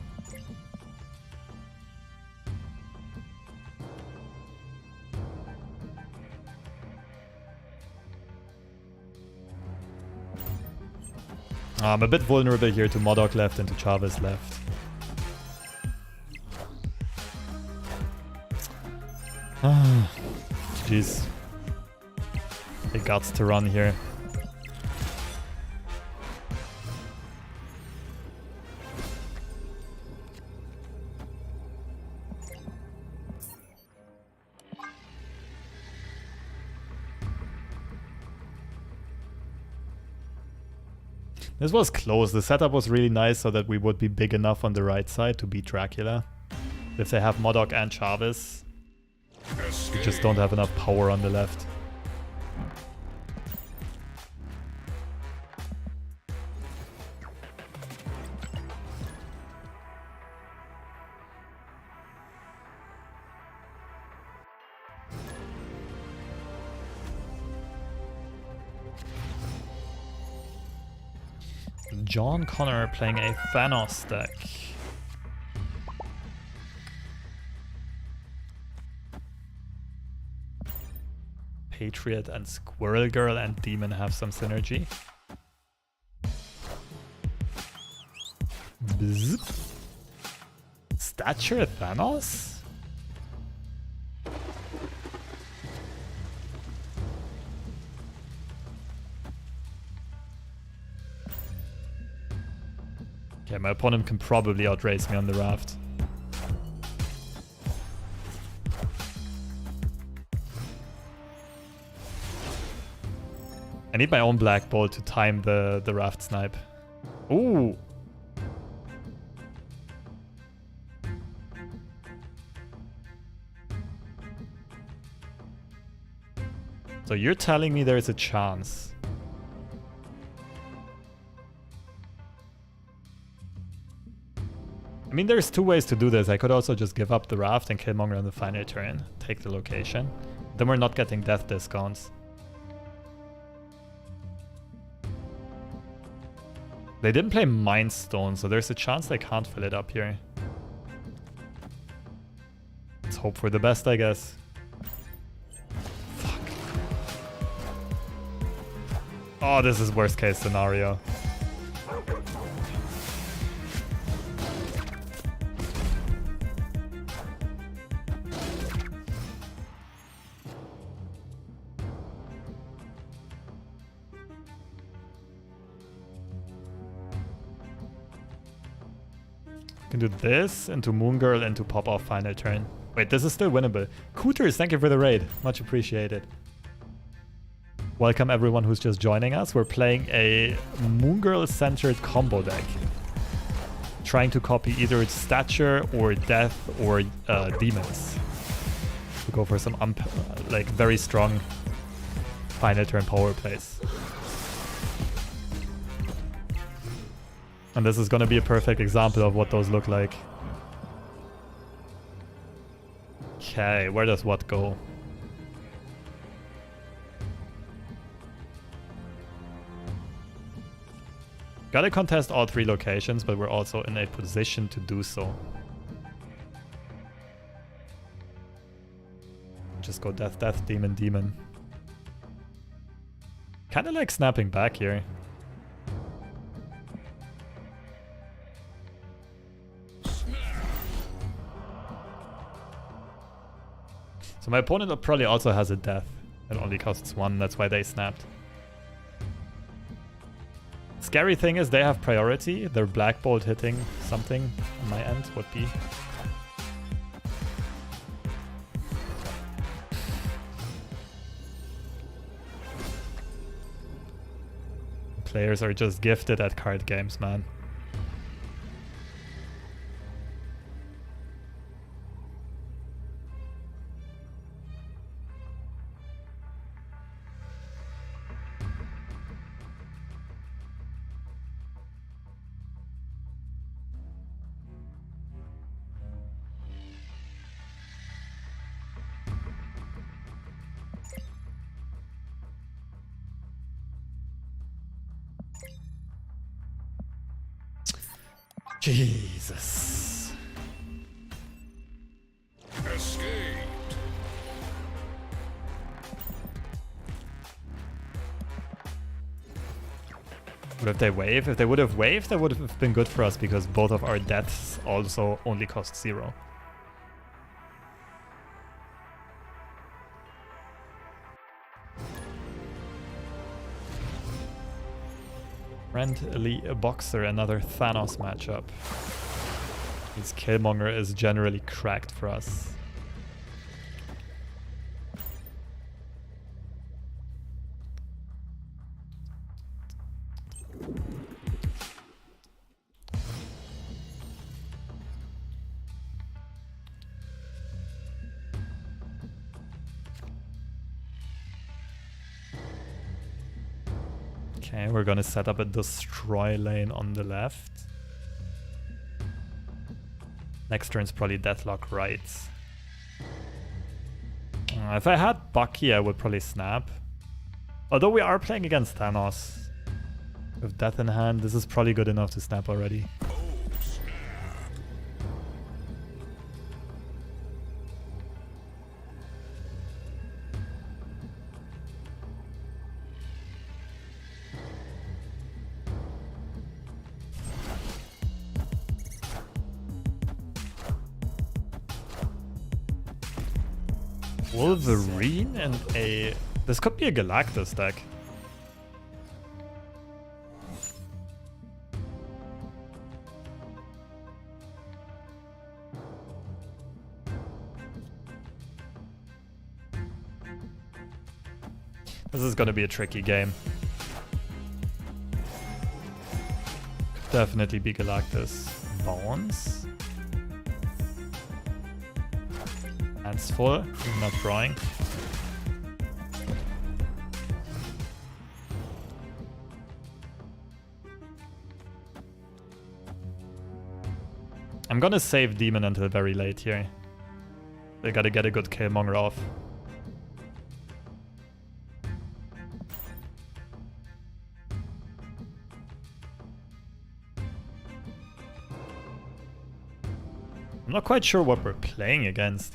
I'm a bit vulnerable here to Modok left and to Chavez left. Jeez. They guts to run here. This was close. The setup was really nice so that we would be big enough on the right side to beat Dracula. If they have Modok and Chavez, we just don't have enough power on the left. John Connor playing a Thanos deck. Patriot and Squirrel Girl and Demon have some synergy. Bzz. Stature Thanos? Okay, my opponent can probably outrace me on the Raft. I need my own Black Bolt to time the Raft snipe. Ooh! So you're telling me there's a chance? I mean, there's two ways to do this. I could also just give up the Raft and Killmonger on the final turn, take the location. Then we're not getting death discounts. They didn't play Mind Stone, so there's a chance they can't fill it up here. Let's hope for the best, I guess. Fuck. Oh, this is worst case scenario. Can do this into Moon Girl and to pop off final turn. Wait, this is still winnable. Cooters, thank you for the raid. Much appreciated. Welcome everyone who's just joining us. We're playing a Moon Girl centered combo deck. Trying to copy either Stature or Death or Demons. To go for some like very strong final turn power plays. And this is going to be a perfect example of what those look like. Okay, where does what go? Gotta contest all three locations, but we're also in a position to do so. Just go Death, Death, Demon, Demon. Kinda like snapping back here. So my opponent probably also has a death. It only costs one, that's why they snapped. Scary thing is they have priority. Their Black Bolt hitting something on my end would be... Players are just gifted at card games, man. Jesus. Escaped. What if they wave? If they would have waved, that would have been good for us because both of our deaths also only cost 0. Friendly Boxer, another Thanos matchup. His Killmonger is generally cracked for us. Okay, we're gonna set up a destroy lane on the left. Next turn's probably Deathlock right. If I had Bucky, I would probably snap. Although we are playing against Thanos. With Death in hand, this is probably good enough to snap already. Wolverine and a... This could be a Galactus deck. This is gonna be a tricky game. Definitely be Galactus. Bounce. Hands full, not drawing. I'm gonna save Demon until very late here. They gotta get a good Killmonger off. I'm not quite sure what we're playing against.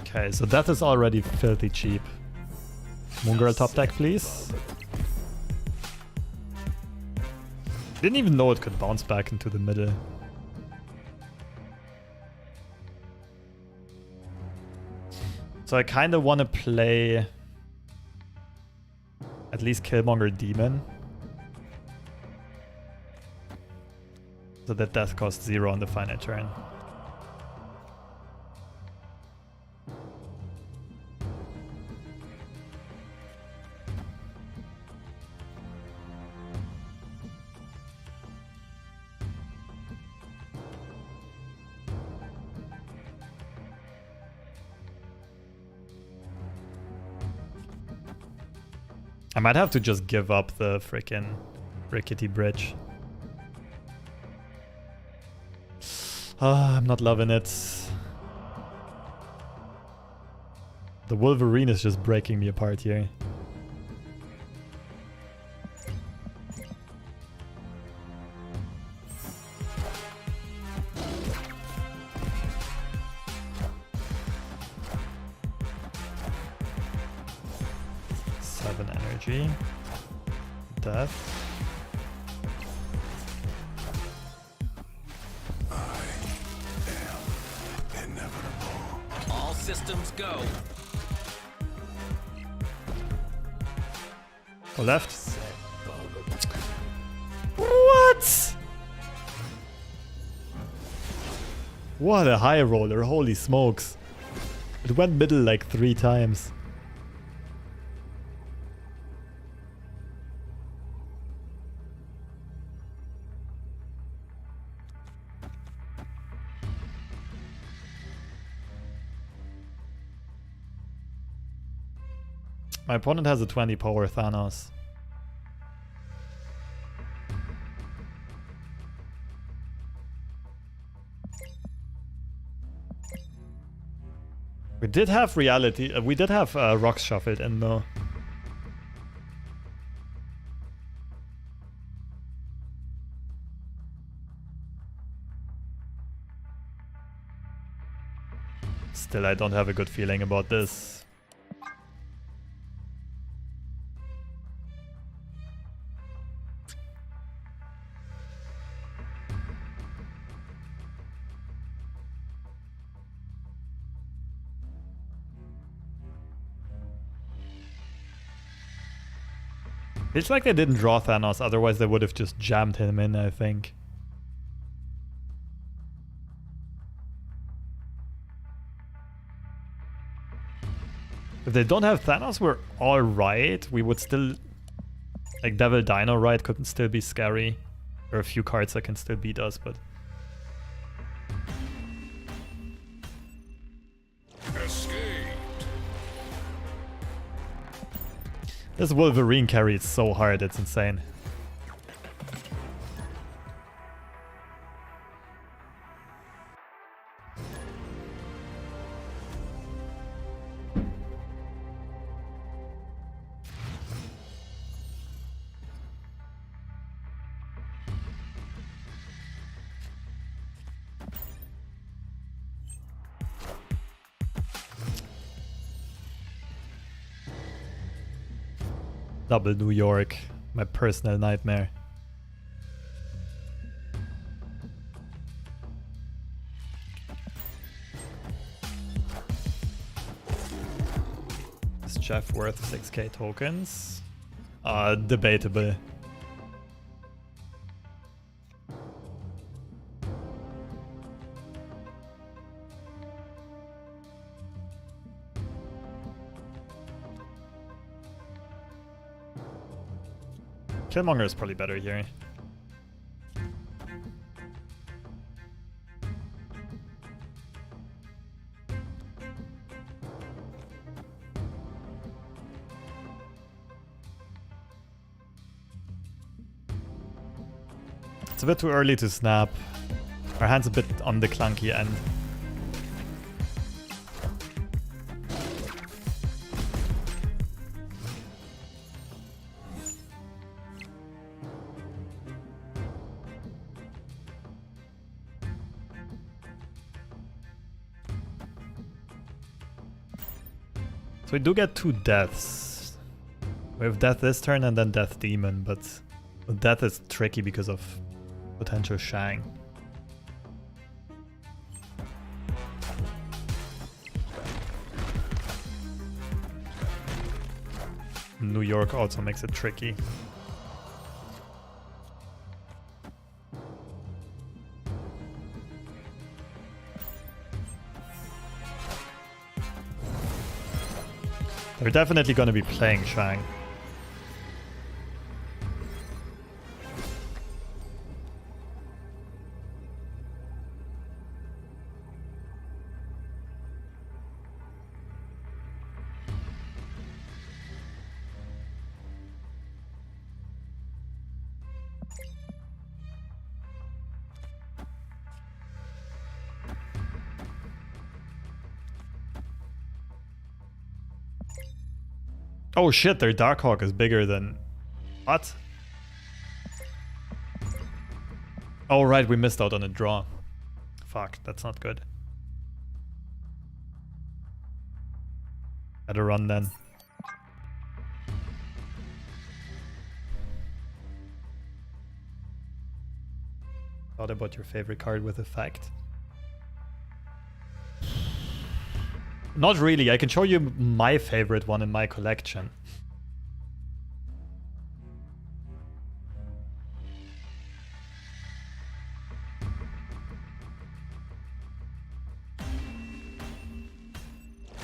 Okay, so that is already filthy cheap. Moon Girl top deck, please. Didn't even know it could bounce back into the middle. So I kind of want to play at least Killmonger Demon. So that death costs 0 on the final turn. I might have to just give up the freaking Rickety Bridge. I'm not loving it. The Wolverine is just breaking me apart here. Energy. Death. I am inevitable. All systems go. Go left. What? What a high roller, holy smokes. It went middle like 3 times. My opponent has a 20 power Thanos. We did have reality. We did have rocks shuffled in though. Still, I don't have a good feeling about this. Feels like they didn't draw Thanos, otherwise they would have just jammed him in, I think. If they don't have Thanos, we're alright. We would still... Like, Devil Dino Ride could still be scary. There are a few cards that can still beat us, but... Escaped. This Wolverine carry is so hard, it's insane. Double New York, my personal nightmare. Is Jeff worth 6k tokens? Debatable. Killmonger is probably better here. It's a bit too early to snap. Our hand's a bit on the clunky end. So we do get 2 deaths. We have death this turn and then death demon, but death is tricky because of potential Shang. New York also makes it tricky. They're definitely going to be playing Shang. Oh shit, their Darkhawk is bigger than... What? Oh right, we missed out on a draw. Fuck, that's not good. Better run then. Thought about your favorite card with effect? Not really, I can show you my favorite one in my collection.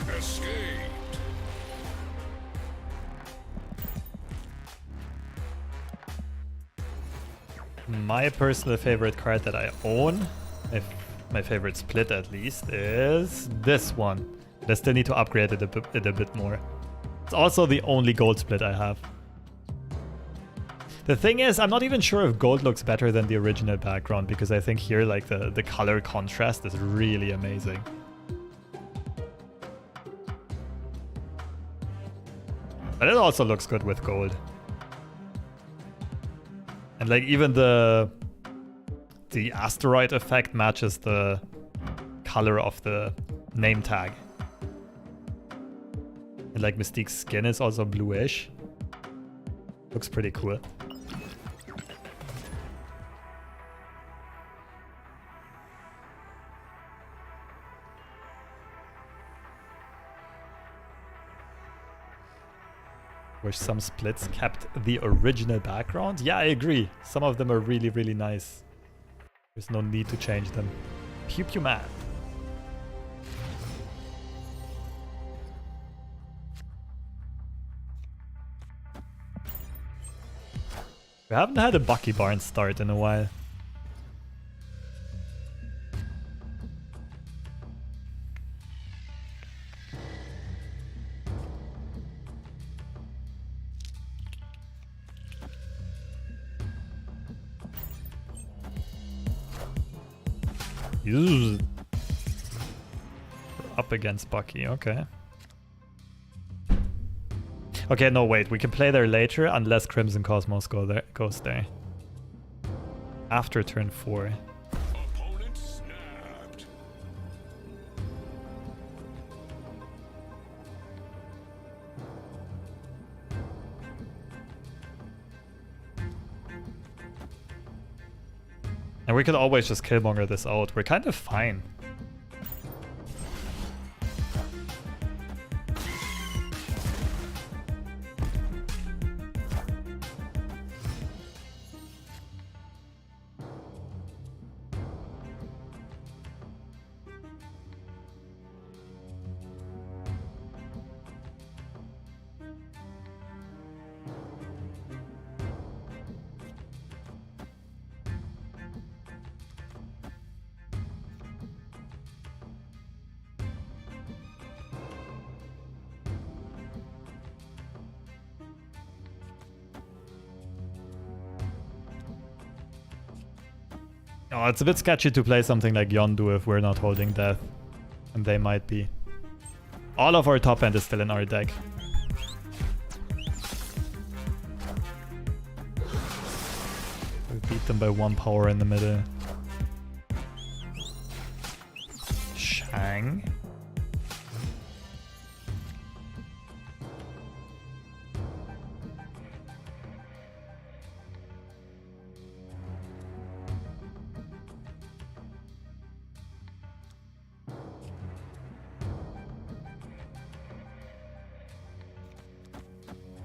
Escaped. My personal favorite card that I own, if my favorite split at least, is this one. But I still need to upgrade it a bit more. It's also the only gold split I have. The thing is, I'm not even sure if gold looks better than the original background, because I think here like the color contrast is really amazing. But it also looks good with gold. And like even the asteroid effect matches the color of the name tag. And like Mystique's skin is also bluish. Looks pretty cool. Wish some splits kept the original background. Yeah, I agree. Some of them are really, really nice. There's no need to change them. Pew pew man. We haven't had a Bucky Barnes start in a while. We're up against Bucky, okay. Okay, no, wait. We can play there later unless Crimson Cosmos goes there. After turn 4. Opponent snapped. And we could always just Killmonger this out. We're kind of fine. Oh, it's a bit sketchy to play something like Yondu if we're not holding death. And they might be. All of our top end is still in our deck. We beat them by 1 power in the middle. Shang.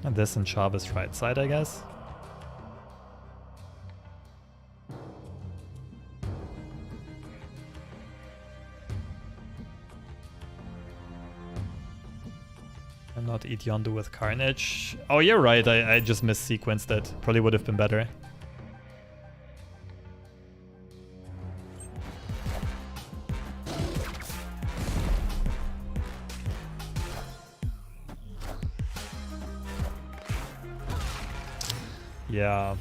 And this and Chavez right side, I guess. And not eat Yondu with Carnage. Oh, you're right. I just missequenced it. Probably would have been better. Yeah.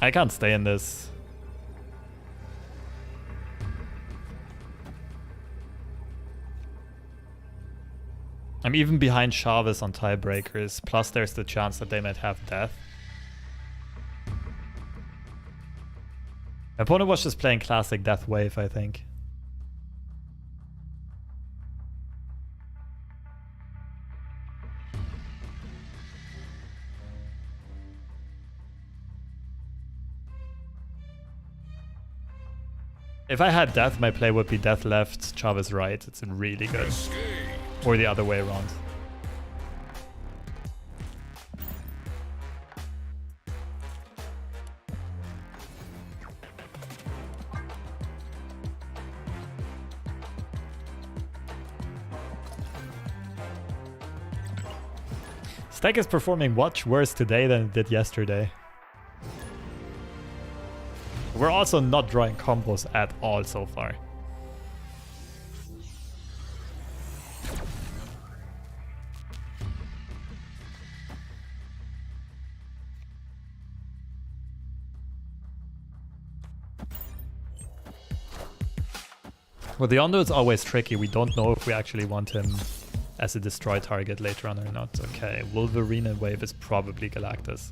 I can't stay in this. I'm even behind Chavez on tiebreakers, plus there's the chance that they might have death. My opponent was just playing classic Death Wave, I think. If I had death, my play would be death left, Chavez right. It's really good. Escape. Or the other way around. Stack is performing much worse today than it did yesterday. We're also not drawing combos at all so far. With the Yondu, it's always tricky. We don't know if we actually want him as a destroy target later on or not. Okay, Wolverine wave is probably Galactus.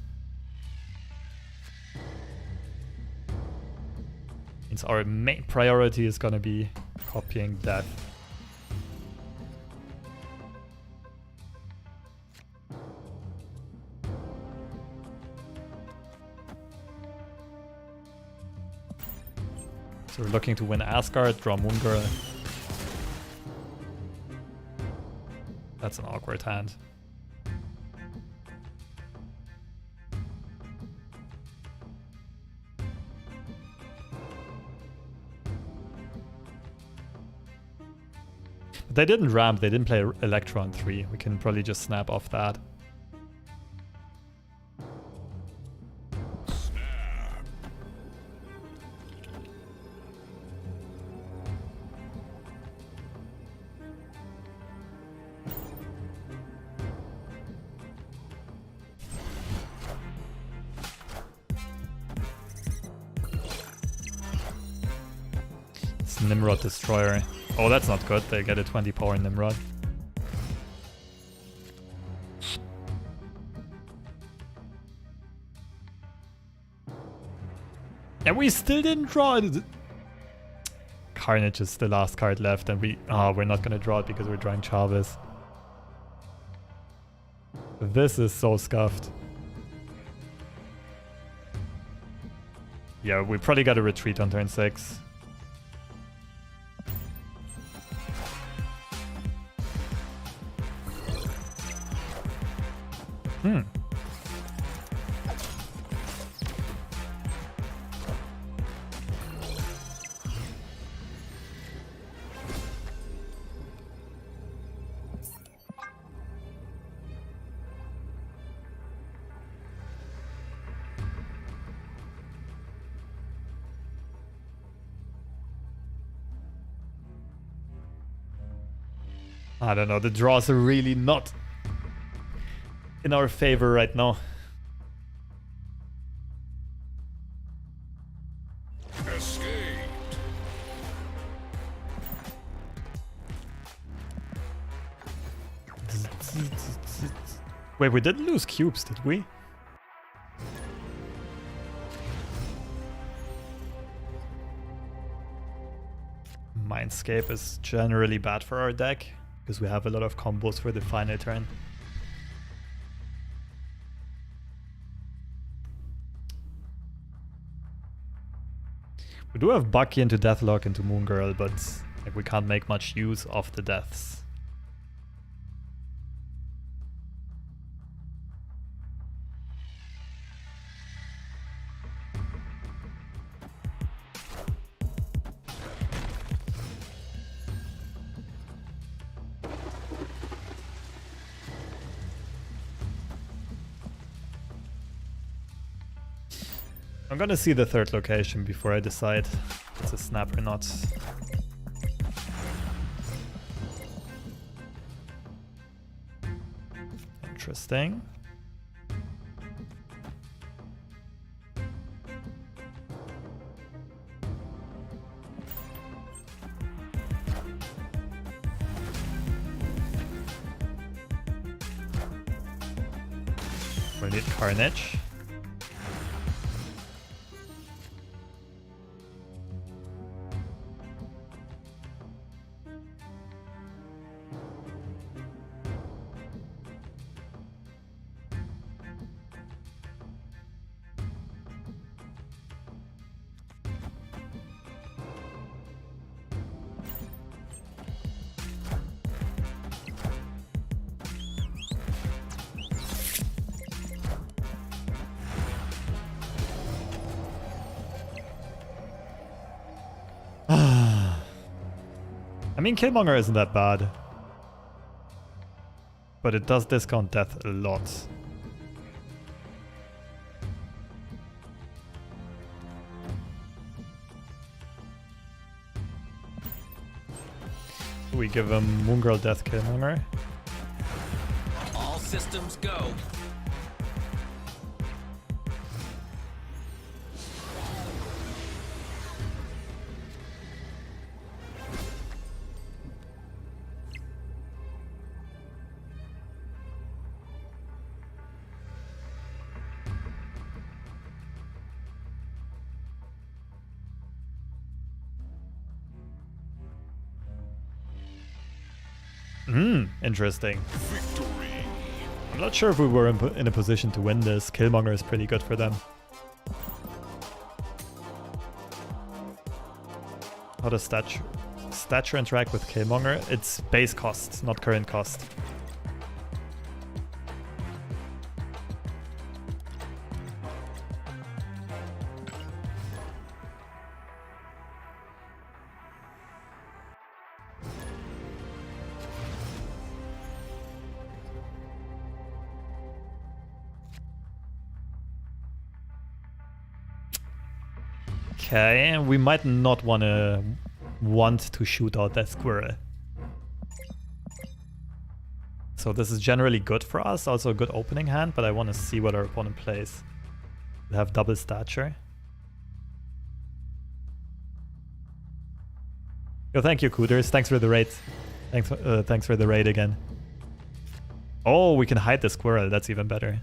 Means our main priority is gonna be copying death. So we're looking to win Asgard, draw Moon Girl. That's an awkward hand. But they didn't ramp, they didn't play Electron 3. We can probably just snap off that. this Nimrod Destroyer. Oh, that's not good. They get a 20 power Nimrod. And we still didn't draw it. Carnage is the last card left, and we're not gonna draw it because we're drawing Chavez. This is so scuffed. Yeah, we probably gotta retreat on turn 6. I don't know, the draws are really not in our favor right now. Escaped. Wait, we didn't lose cubes, did we? Mindscape is generally bad for our deck, because we have a lot of combos for the final turn. We do have Bucky into Deathlock into Moon Girl, but like, we can't make much use of the deaths. I'm gonna see the third location before I decide if it's a snap or not. Interesting. We need Carnage. I mean, Killmonger isn't that bad, but it does discount death a lot. We give him Moon Girl Death Killmonger. All systems go. Interesting. Victory. I'm not sure if we were in a position to win this. Killmonger is pretty good for them. How does stature interact with Killmonger? It's base cost, not current cost. Okay, and we might not want to shoot out that squirrel. So this is generally good for us, also a good opening hand, but I want to see what our opponent plays. We have double stature. Yo, thank you, Cooters. Thanks for the raid. Thanks for the raid again. Oh, we can hide the squirrel. That's even better.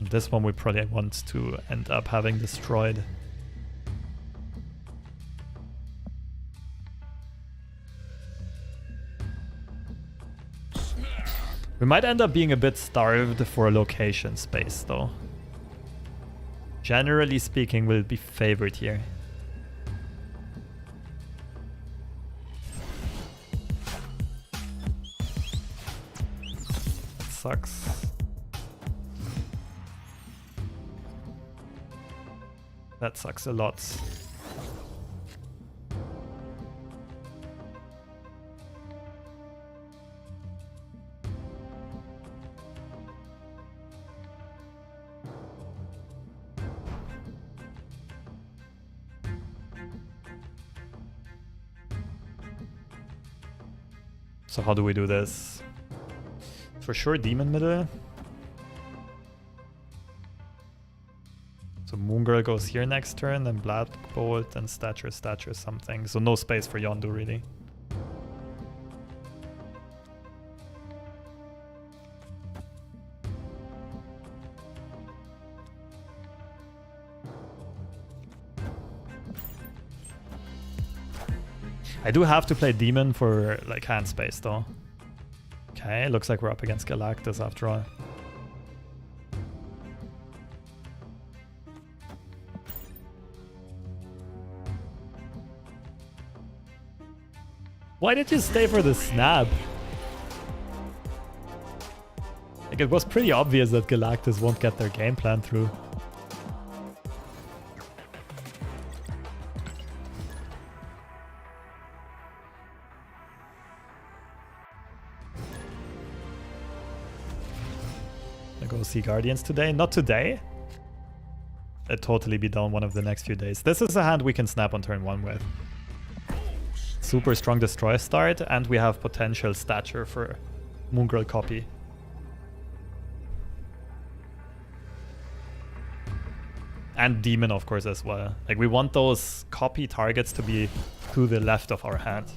This one we probably want to end up having destroyed. We might end up being a bit starved for a location space, though. Generally speaking, we'll be favored here. Sucks. That sucks a lot. So how do we do this? For sure demon middle. So Moon Girl goes here next turn, then Black Bolt, then Stature, something. So no space for Yondu really. I do have to play Demon for like hand space though. Okay, looks like we're up against Galactus after all. Why did you stay for the snap? Like, it was pretty obvious that Galactus won't get their game plan through. I go see Guardians today. Not today. It'll totally be done one of the next few days. This is a hand we can snap on turn 1 with. Super strong destroy start, and we have potential stature for Moon Girl copy. And Demon, of course, as well. Like, we want those copy targets to be to the left of our hand.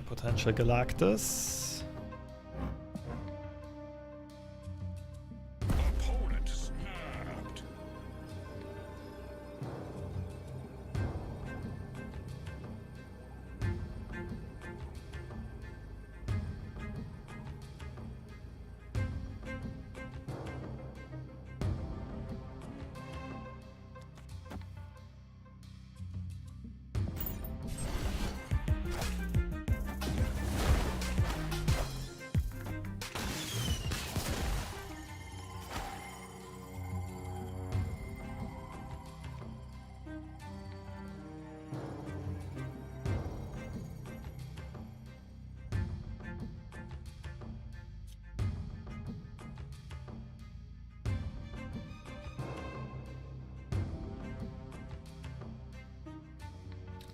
Potential Galactus. Opponent snapped.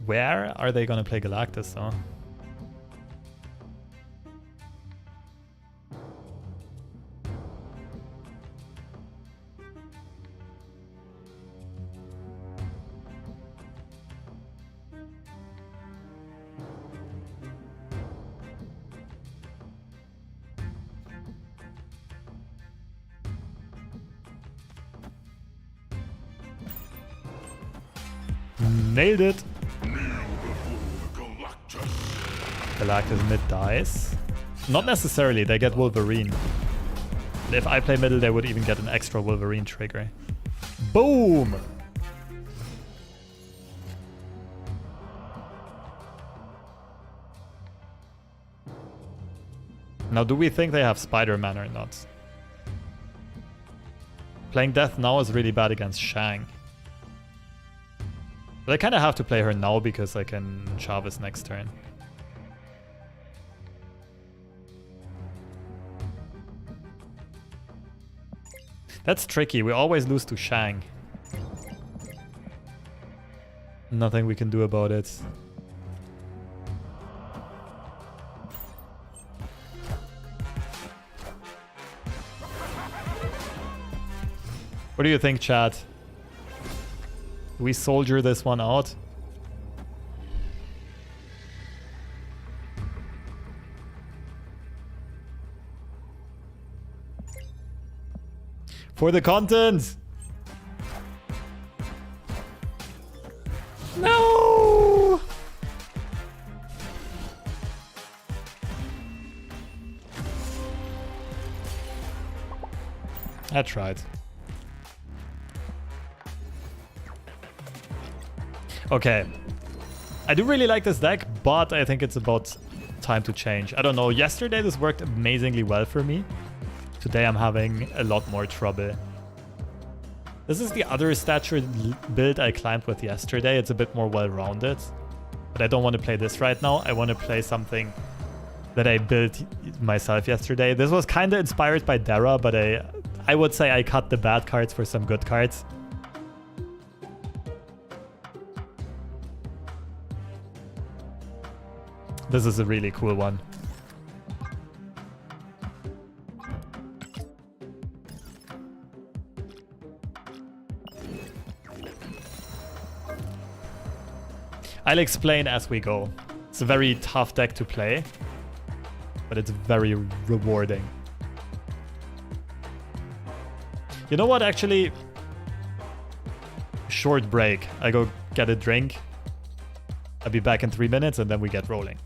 Where are they gonna play Galactus though? Nailed it! Galactus mid dies. Not necessarily, they get Wolverine. If I play middle, they would even get an extra Wolverine trigger. Boom! Now, do we think they have Spider-Man or not? Playing Death now is really bad against Shang. But I kind of have to play her now because I can Chavez next turn. That's tricky. We always lose to Shang. Nothing we can do about it. What do you think, chat? Do we soldier this one out? For the content! No! I tried. Okay. I do really like this deck, but I think it's about time to change. I don't know. Yesterday this worked amazingly well for me. Today I'm having a lot more trouble. This is the other stature build I climbed with yesterday. It's a bit more well-rounded. But I don't want to play this right now. I want to play something that I built myself yesterday. This was kind of inspired by Dara, but I would say I cut the bad cards for some good cards. This is a really cool one. I'll explain as we go. It's a very tough deck to play, but it's very rewarding. You know what, actually? Short break. I go get a drink. I'll be back in 3 minutes and then we get rolling.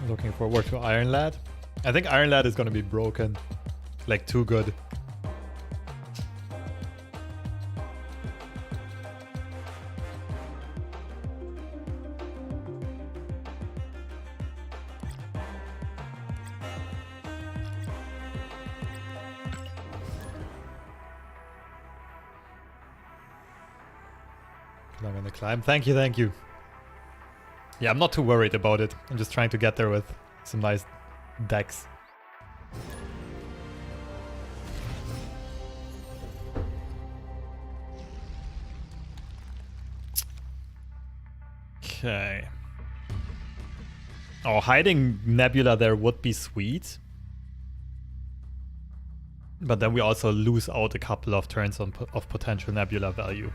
Looking forward to Iron Lad. I think Iron Lad is gonna be broken. Like, too good. I'm gonna climb. Thank you, thank you. Yeah, I'm not too worried about it. I'm just trying to get there with some nice decks. Okay. Oh, hiding Nebula there would be sweet. But then we also lose out a couple of turns of potential Nebula value.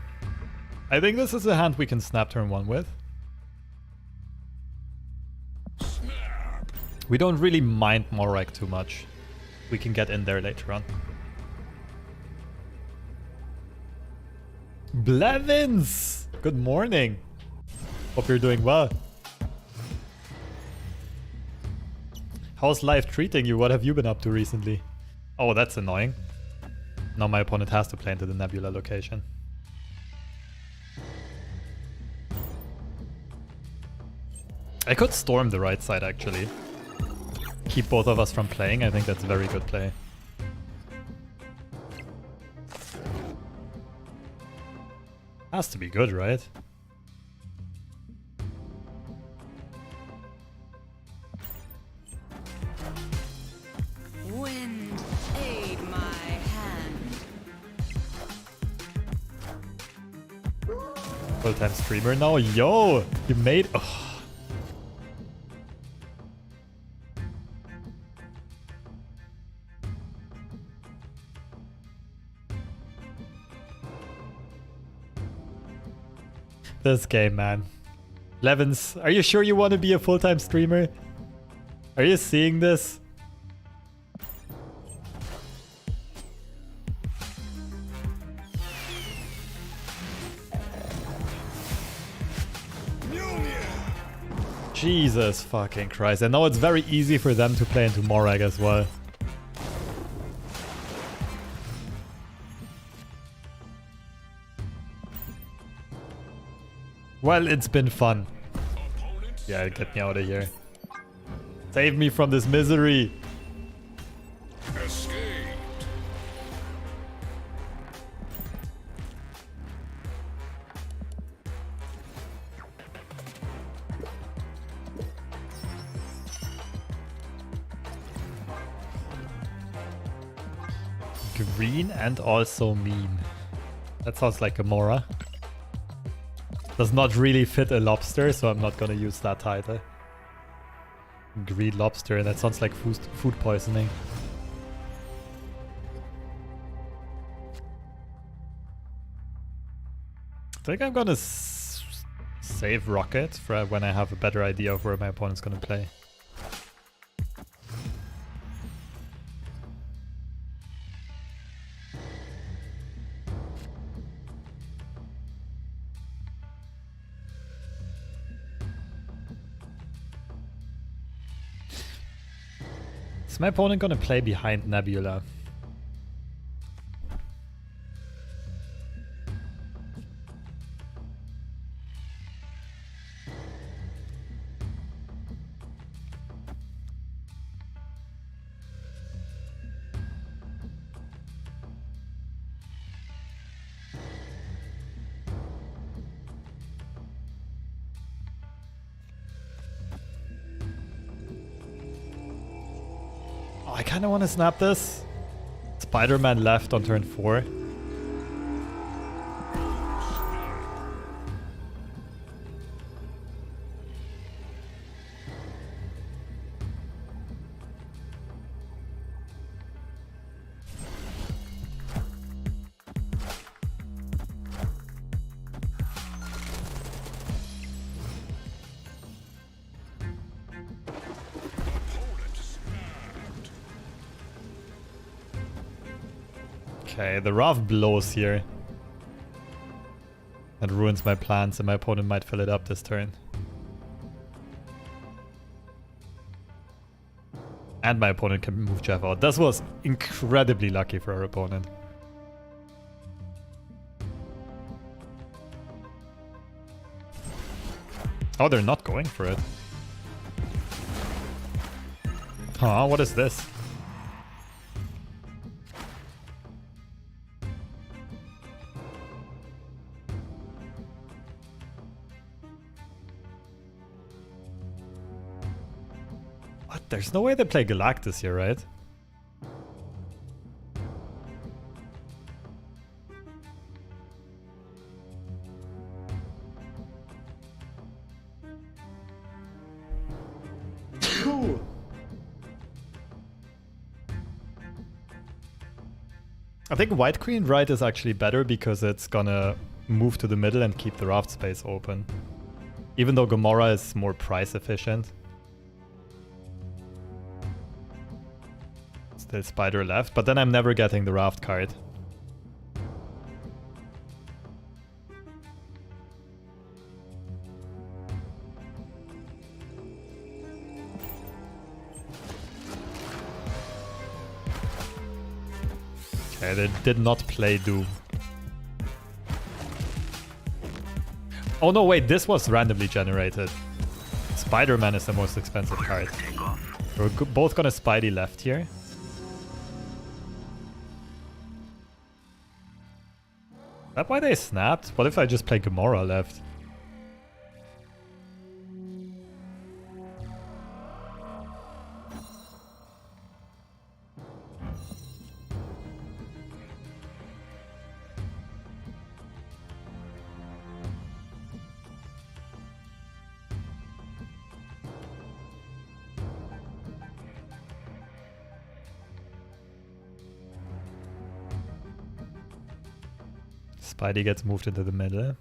I think this is a hand we can snap turn 1 with. Snap. We don't really mind Morag too much. We can get in there later on. Blevins! Good morning. Hope you're doing well. How's life treating you? What have you been up to recently? Oh, that's annoying. Now my opponent has to play into the Nebula location. I could storm the right side, actually. Keep both of us from playing. I think that's a very good play. Has to be good, right? Wind, aid my hand. Full-time streamer now. Yo! You made... Oh. This game, man. Levins, are you sure you want to be a full-time streamer? Are you seeing this? Jesus fucking Christ. I know it's very easy for them to play into Morag as well. Well, it's been fun. Yeah, get me out of here. Save me from this misery. Escaped. Green and also mean. That sounds like a Mora. Does not really fit a lobster, so I'm not gonna use that either. Green lobster, that sounds like food poisoning. I think I'm gonna save Rocket for when I have a better idea of where my opponent's gonna play. Is my opponent gonna play behind Nebula? I kind of want to snap this. Spider-Man left on turn 4. Okay, the Raft blows here. That ruins my plans and my opponent might fill it up this turn. And my opponent can move Jeff out. This was incredibly lucky for our opponent. Oh, they're not going for it. Huh, what is this? What? There's no way they play Galactus here, right? I think white queen right is actually better because it's gonna move to the middle and keep the raft space open. Even though Gamora is more price efficient. Still spider left, but then I'm never getting the raft card. Okay, they did not play Doom. Oh no, wait, this was randomly generated. Spider-Man is the most expensive card. We're both gonna Spidey left here. Is that why they snapped? What if I just play Gamora left? Spidey gets moved into the middle.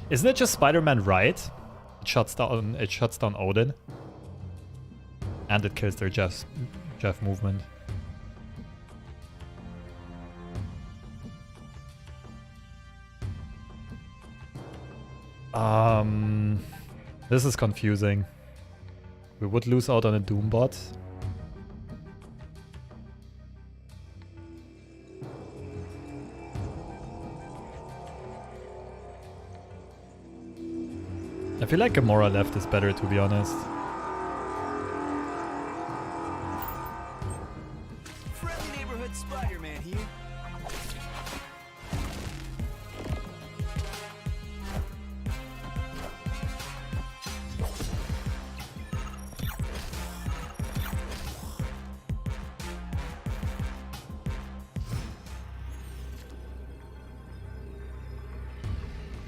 Isn't it just Spider-Man right? It shuts down Odin. And it kills their Jeff movement. This is confusing. We would lose out on a Doombot. I feel like Gamora left is better, to be honest. Friendly neighborhood Spider-Man here.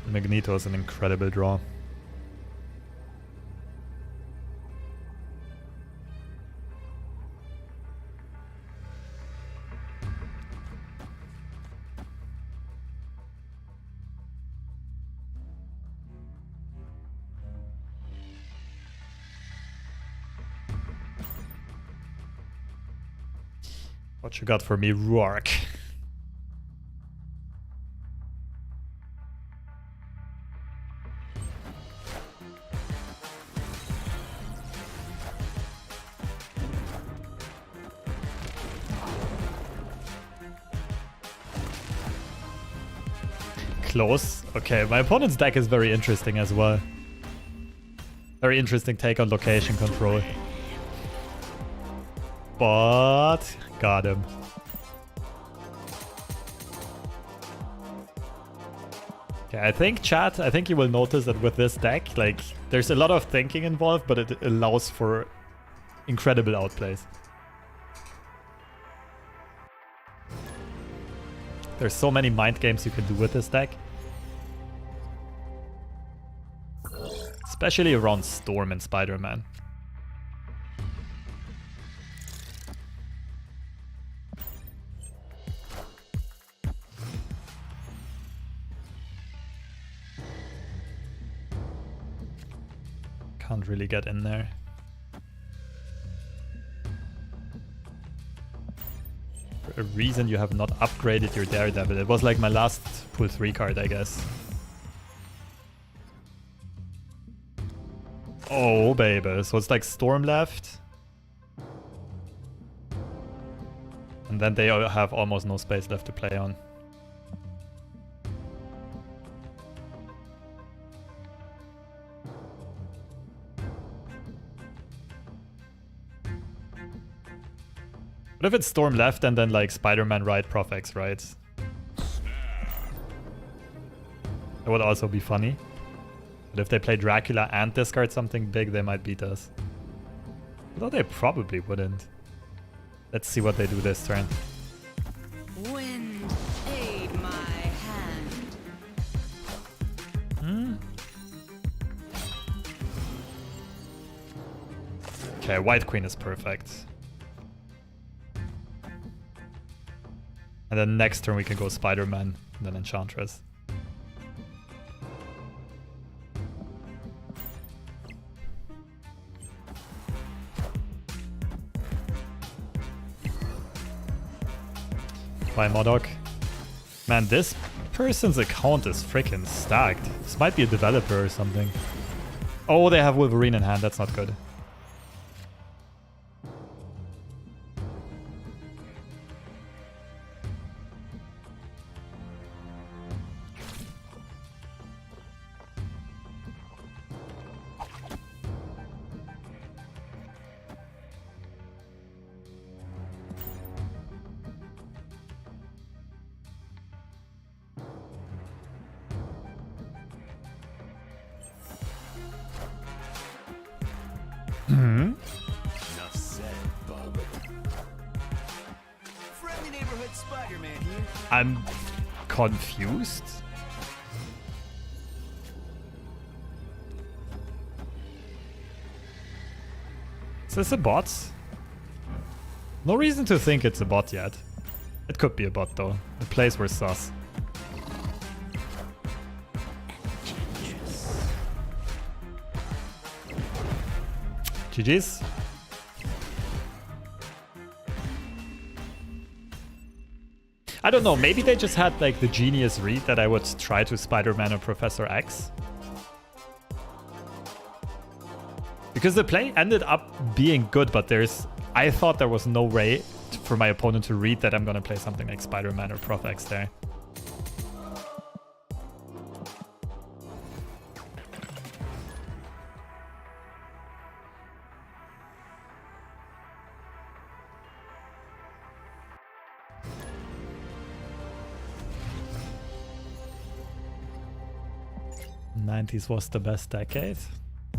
Magneto is an incredible draw. What you got for me, Rourke? Close. Okay, my opponent's deck is very interesting as well. Very interesting take on location control. But got him. Okay, I think you will notice that with this deck, like, there's a lot of thinking involved, but it allows for incredible outplays. There's so many mind games you can do with this deck. Especially around Storm and Spider-Man. Can't really get in there. For a reason you have not upgraded your Daredevil. It was like my last pull 3 card, I guess. Oh, baby. So it's like Storm left. And then they all have almost no space left to play on. What if it's Storm left and then like Spider-Man right, Prof X right? That would also be funny. But if they play Dracula and discard something big, they might beat us. Although they probably wouldn't. Let's see what they do this turn. Wind, aid my hand. Okay, White Queen is perfect. And then next turn we can go Spider-Man and then Enchantress. By Modok. Man, this person's account is freaking stacked. This might be a developer or something. Oh, they have Wolverine in hand. That's not good. Enough said, bub. Friendly neighborhood Spider-Man here. I'm confused. Is this a bot? No reason to think it's a bot yet. It could be a bot though. The plays were sus. GG's. I don't know, maybe they just had like the genius read that I would try to Spider-Man or Professor X. Because the play ended up being good, but I thought there was no way for my opponent to read that I'm gonna play something like Spider-Man or Prof X there. '90s was the best decade.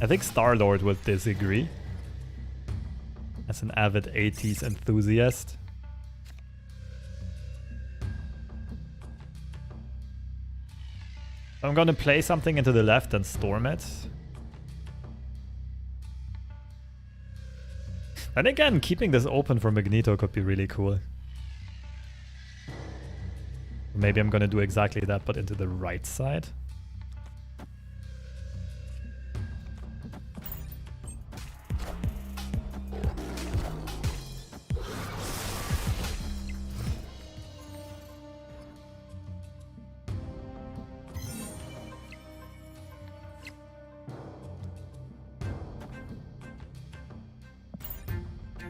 I think Star-Lord would disagree. As an avid 80s enthusiast. I'm gonna play something into the left and storm it. And again, keeping this open for Magneto could be really cool. Maybe I'm gonna do exactly that, but into the right side.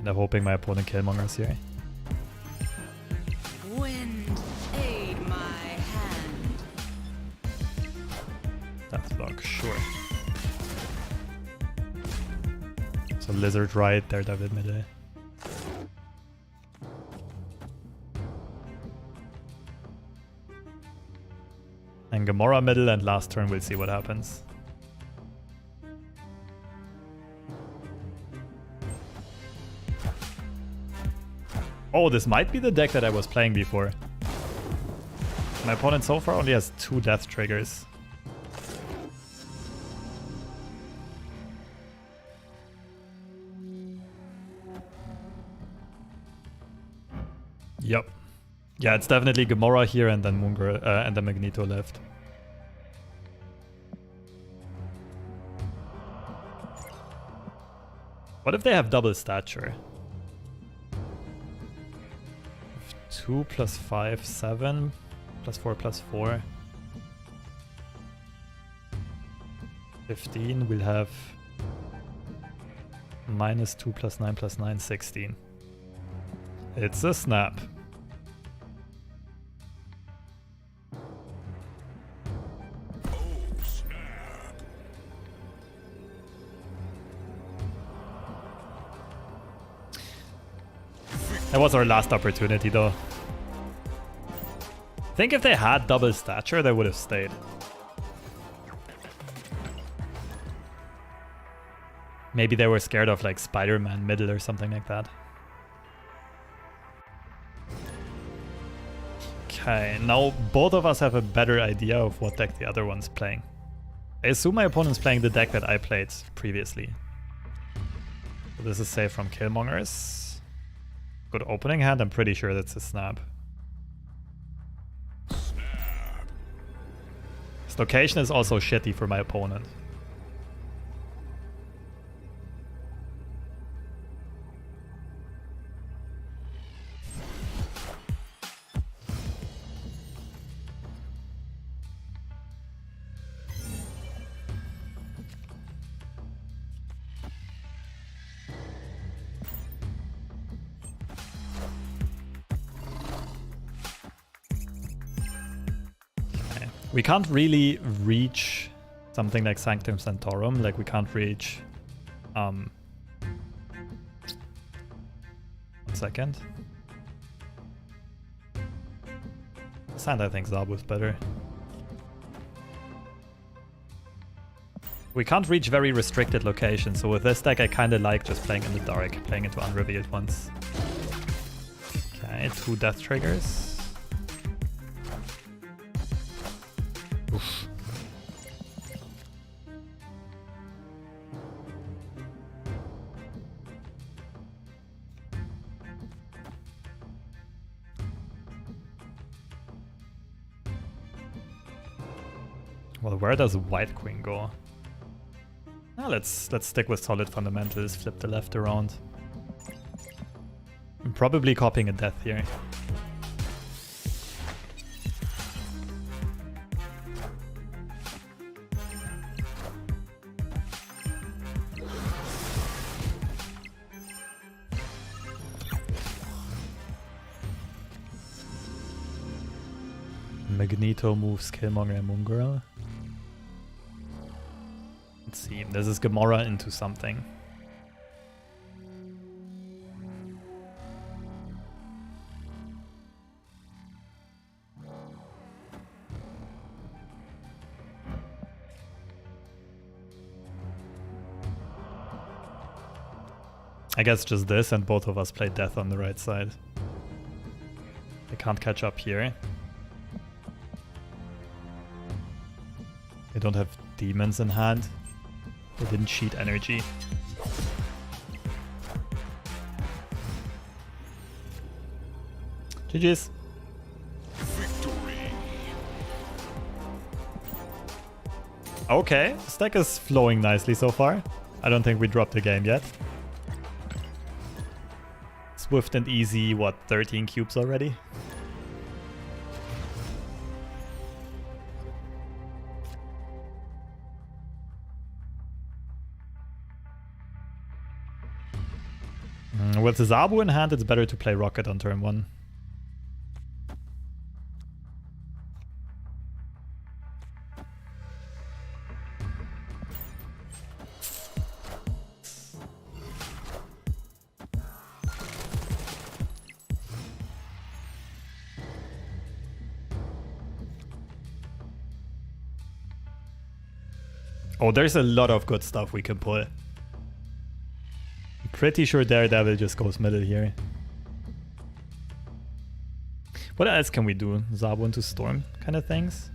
I'm hoping my opponent Killmonger's here. Wind, aid my hand. That's block, sure. So Lizard right, Daredevil middle. And Gamora middle, and last turn we'll see what happens. Oh, this might be the deck that I was playing before. My opponent so far only has 2 death triggers. Yep. Yeah, it's definitely Gamora here and then Moongirl and then Magneto left. What if they have double stature? 2 plus 5, 7, plus 4, plus 4. 15, we'll have -2 + 9 + 9, 16. It's a snap. Oh, snap. That was our last opportunity though. I think if they had double stature, they would have stayed. Maybe they were scared of like Spider-Man middle or something like that. Okay, now both of us have a better idea of what deck the other one's playing. I assume my opponent's playing the deck that I played previously. So this is safe from Killmongers. Good opening hand, I'm pretty sure that's a snap. This location is also shitty for my opponent. We can't really reach something like Sanctum Sanctorum, like we can't reach... one second. Sand, I think Zabu's better. We can't reach very restricted locations, so with this deck I kinda like just playing in the dark, playing into unrevealed ones. Okay, 2 death triggers. Oof. Well, where does White Queen go? Ah, let's stick with solid fundamentals, flip the left around. I'm probably copying a death here. Magneto moves Killmonger and Moon Girl. Let's see, this is Gamora into something. I guess just this, and both of us play death on the right side. They can't catch up here. They don't have demons in hand. They didn't cheat energy. GG's. Victory. Okay, this deck is flowing nicely so far. I don't think we dropped the game yet. Swift and easy, what, 13 cubes already? With Zabu in hand, it's better to play Rocket on turn 1. Oh, there's a lot of good stuff we can pull. Pretty sure Daredevil just goes middle here. What else can we do? Zabu into Storm kind of things?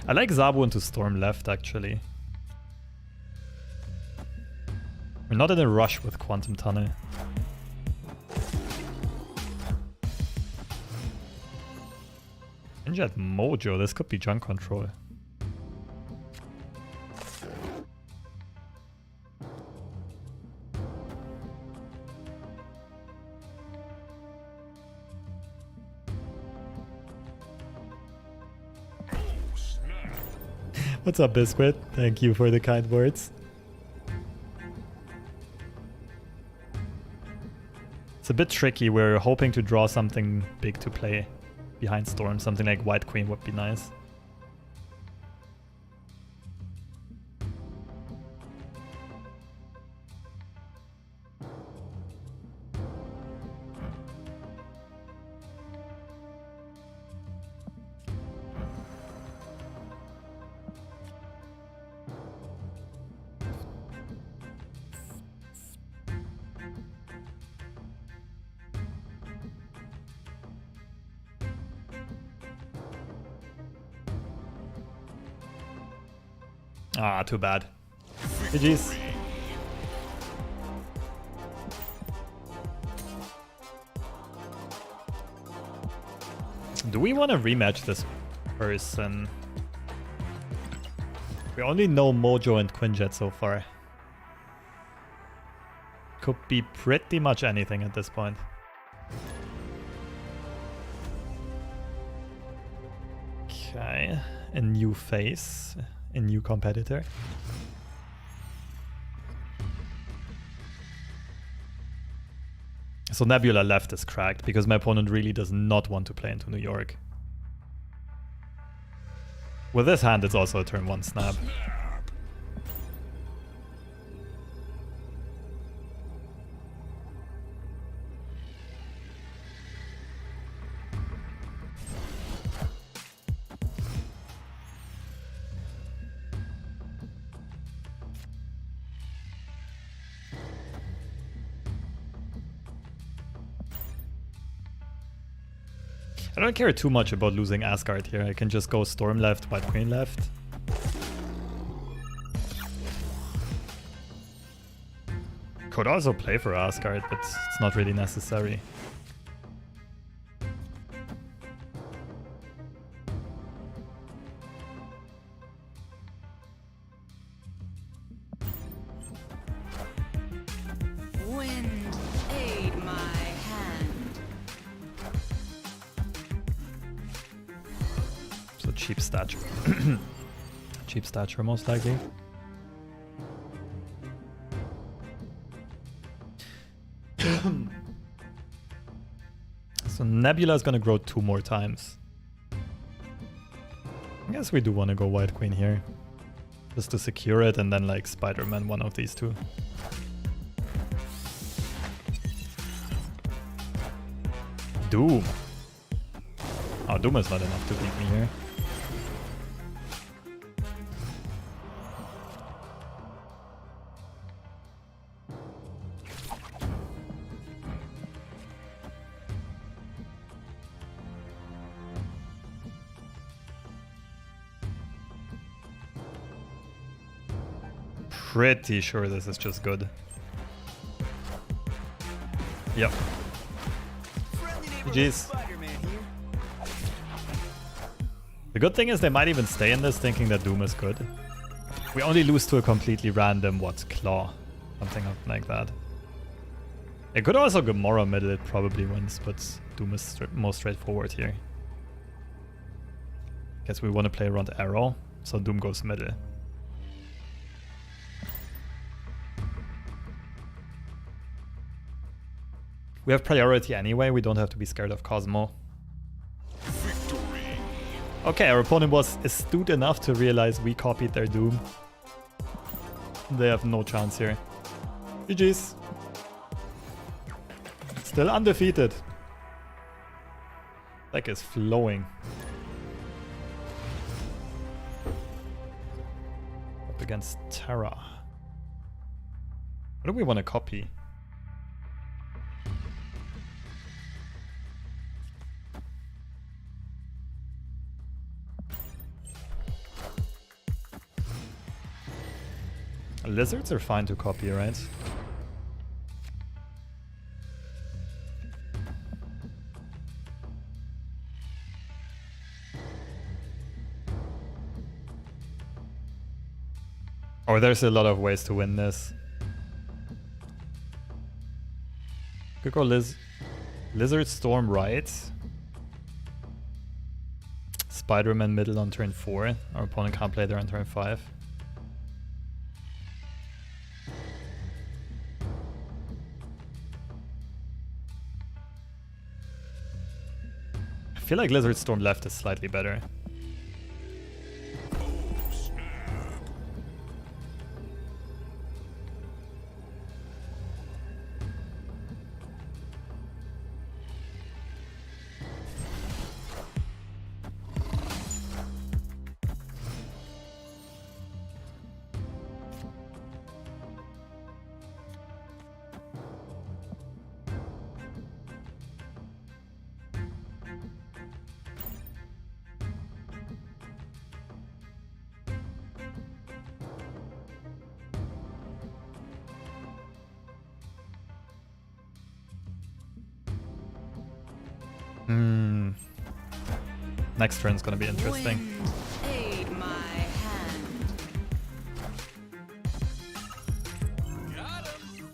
I like Zabu into Storm left actually. We're not in a rush with Quantum Tunnel. Injured Mojo, this could be junk control. What's up, Biscuit? Thank you for the kind words. It's a bit tricky. We're hoping to draw something big to play behind Storm. Something like White Queen would be nice. Ah, too bad. GG's. Do we want to rematch this person? We only know Mojo and Quinjet so far. Could be pretty much anything at this point. Okay, a new face. A new competitor. So Nebula left is cracked because my opponent really does not want to play into New York. With this hand, it's also a turn 1 snap. I don't care too much about losing Asgard here. I can just go Storm left, White Queen left. Could also play for Asgard, but it's not really necessary. Wind, aid my hand. So cheap stature. Cheap stature most likely. So Nebula is gonna grow 2 more times. I guess we do want to go White Queen here. Just to secure it and then like Spider-Man one of these two. Doom. Oh, Doom is not enough to beat me here. Pretty sure this is just good. Yep. GG's. The good thing is they might even stay in this thinking that Doom is good. We only lose to a completely random, what, Claw? Something like that. It could also Gamora middle, it probably wins, but Doom is most straightforward here. Guess we want to play around Arrow, so Doom goes middle. We have priority anyway, we don't have to be scared of Cosmo. Victory. Okay, our opponent was astute enough to realize we copied their Doom. They have no chance here. GG's. Still undefeated. Deck is flowing. Up against Terra. What do we want to copy? Lizards are fine to copy, right? Oh, there's a lot of ways to win this. Could go Lizard Storm right. Spider-Man middle on turn 4. Our opponent can't play there on turn 5. I feel like Lizard Storm left is slightly better. Next turn's gonna be interesting. Wind, aid my hand. Got him.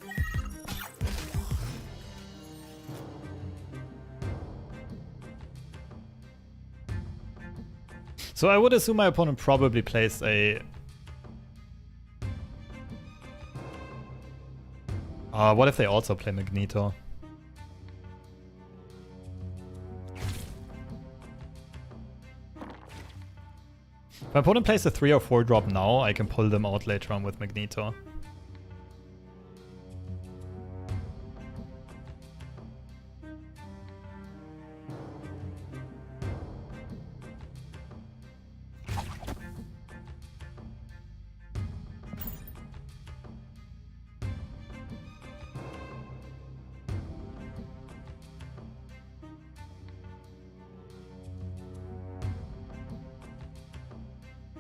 So I would assume my opponent probably plays a... what if they also play Magneto? If my opponent plays a 3 or 4 drop now, I can pull them out later on with Magneto.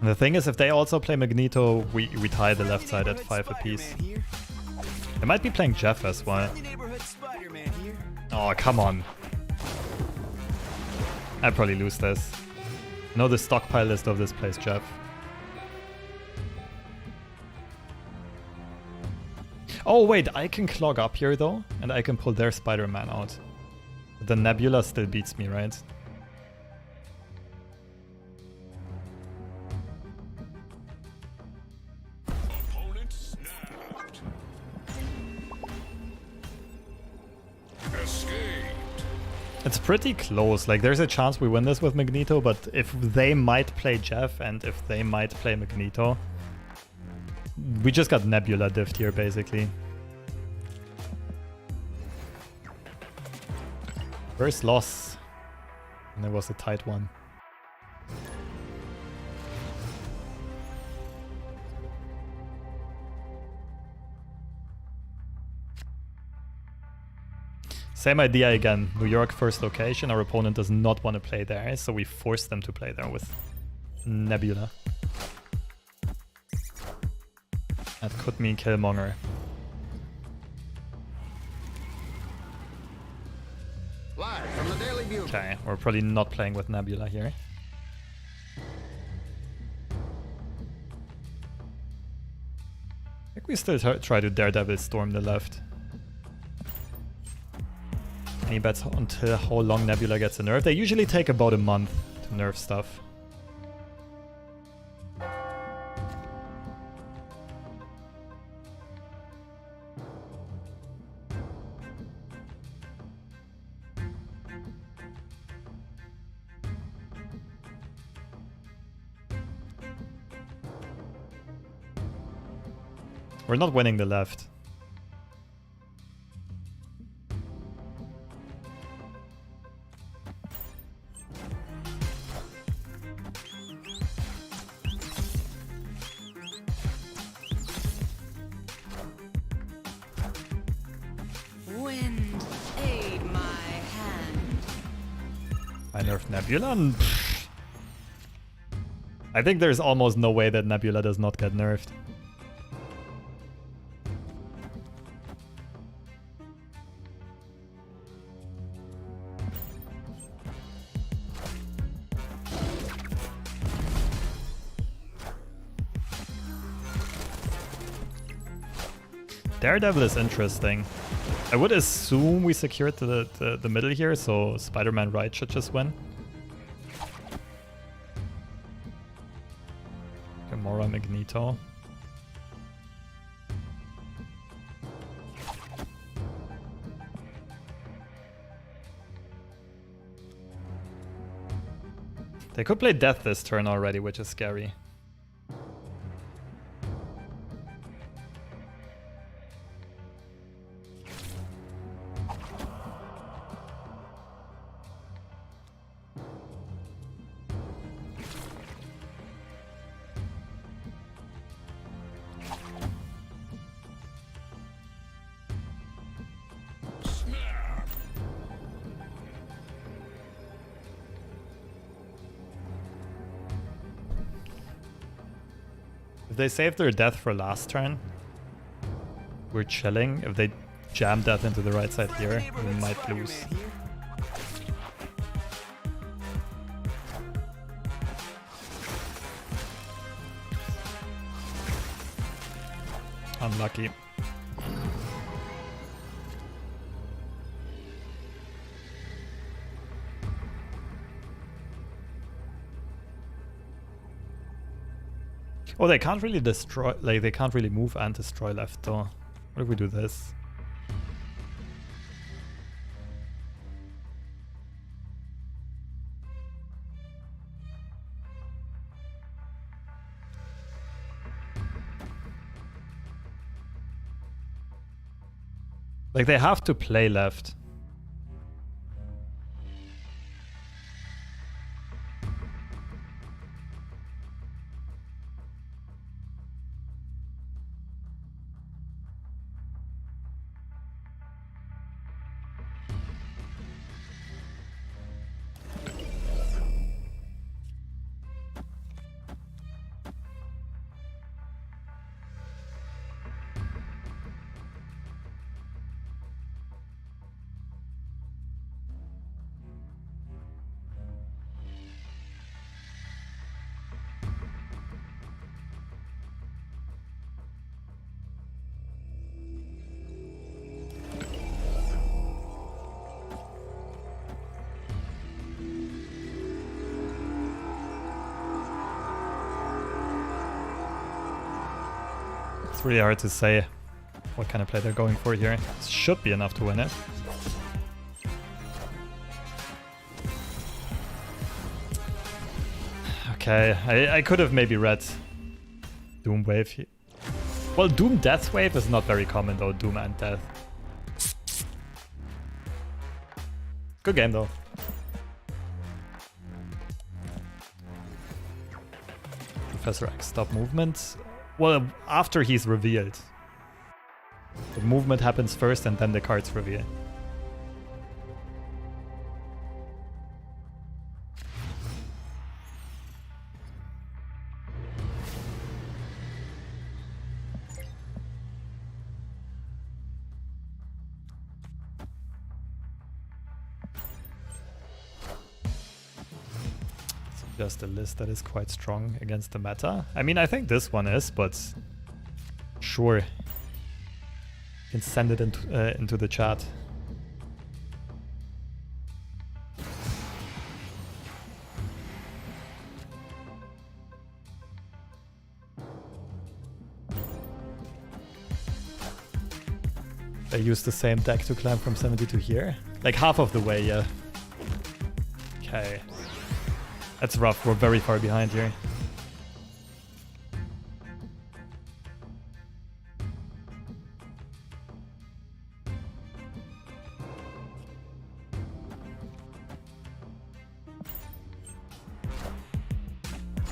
The thing is, if they also play Magneto, we tie the left side at 5 apiece. They might be playing Jeff as well. Neighborhood Spider-Man here. Oh, come on. I'd probably lose this. No, the stockpile list of this plays Jeff. Oh wait, I can clog up here though, and I can pull their Spider-Man out. The Nebula still beats me, right? Opponent snapped. Escaped. It's pretty close. Like, there's a chance we win this with Magneto, but if they might play Jeff and if they might play Magneto, we just got Nebula diffed here, basically. First loss. And it was a tight one. Same idea again. New York first location. Our opponent does not want to play there, so we force them to play there with Nebula. That could mean Killmonger. Live from the Daily Bugle. Okay, we're probably not playing with Nebula here. I think we still try to Daredevil storm the left. Any bets until how long Nebula gets a nerf? They usually take about a month to nerf stuff. We're not winning the left. Wind, aid my hand. I nerfed Nebula and I think there's almost no way that Nebula does not get nerfed. Daredevil is interesting. I would assume we secured the middle here, so Spider-Man right should just win. Gamora Magneto. They could play Death this turn already, which is scary. If they save their death for last turn, we're chilling. If they jam death into the right side here, we might lose. Unlucky. Oh, they can't really destroy, like they can't really move and destroy left though. What if we do this? Like they have to play left. It's really hard to say what kind of play they're going for here. It should be enough to win it. Okay, I could have maybe read Doom Wave here. Well, Doom Death Wave is not very common though, Doom and Death. Good game though. Professor X, stop movement. Well, after he's revealed. The movement happens first and then the cards reveal. Just a list that is quite strong against the meta. I mean, I think this one is, but sure. You can send it into the chat. I used the same deck to climb from 70 to here. Like half of the way, yeah. Okay. That's rough, we're very far behind here.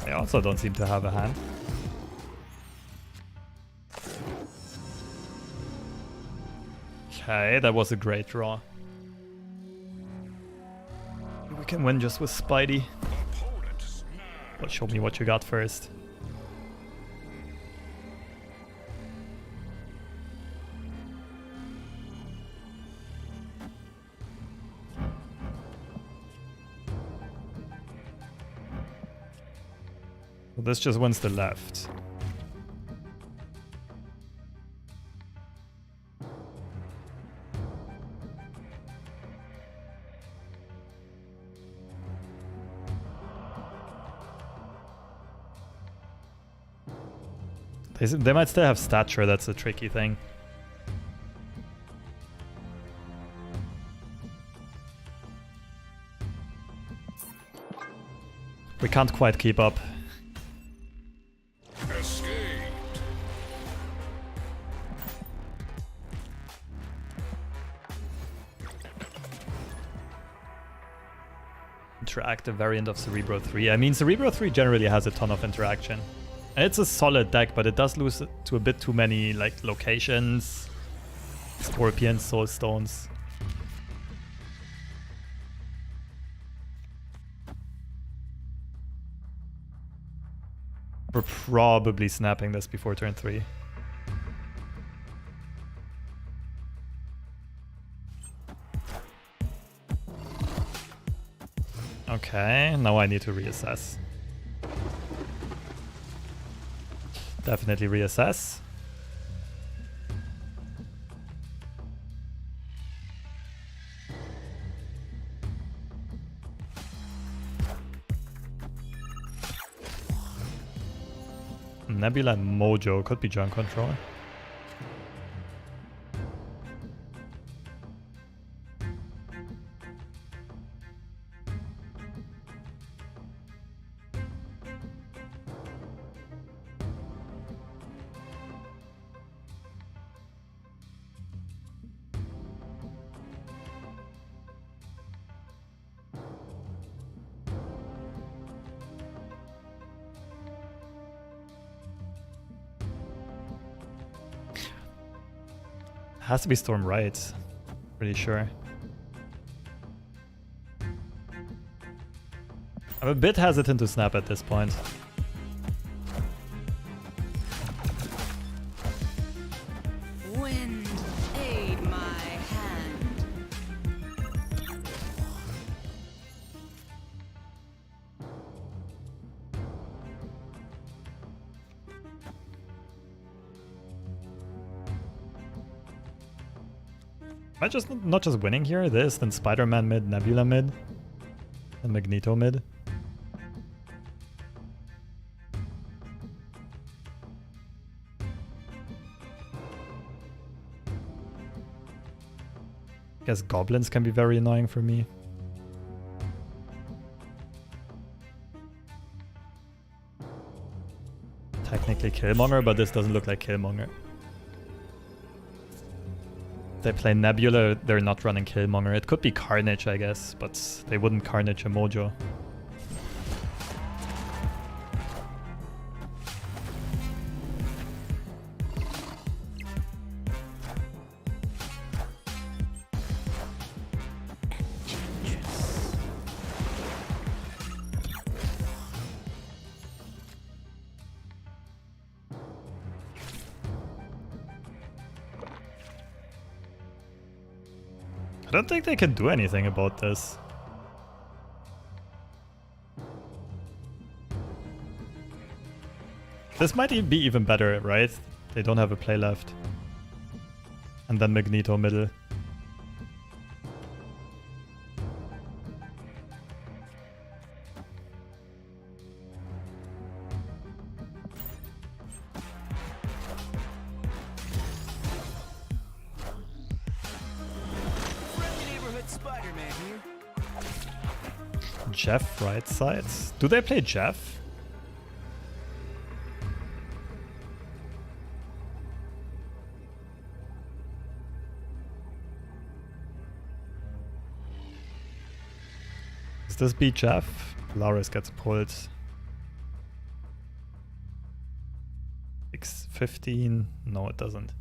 I also don't seem to have a hand. Okay, that was a great draw. We can win just with Spidey. But show me what you got first. Well, this just wins the left. They might still have stature, that's a tricky thing. We can't quite keep up. Escaped. Interactive variant of Cerebro 3. I mean, Cerebro 3 generally has a ton of interaction. And it's a solid deck, but it does lose to a bit too many like locations, Scorpions, Soul Stones. We're probably snapping this before turn 3. Okay, now I need to reassess. Definitely reassess. Nebula and Mojo could be junk control. Has to be Storm Right. Pretty sure. I'm a bit hesitant to snap at this point. Wind, aid my hand. Am I just not just winning here? This, then Spider-Man mid, Nebula mid, and Magneto mid. Guess goblins can be very annoying for me. Technically Killmonger, but this doesn't look like Killmonger. They play Nebula, they're not running Killmonger. It could be Carnage, I guess, but they wouldn't Carnage a Mojo. I don't think they can do anything about this. This might be even better, right? They don't have a play left. And then Magneto middle. Jeff right side. Do they play Jeff? Does this beat Jeff? Laris gets pulled. 6-15. No, it doesn't.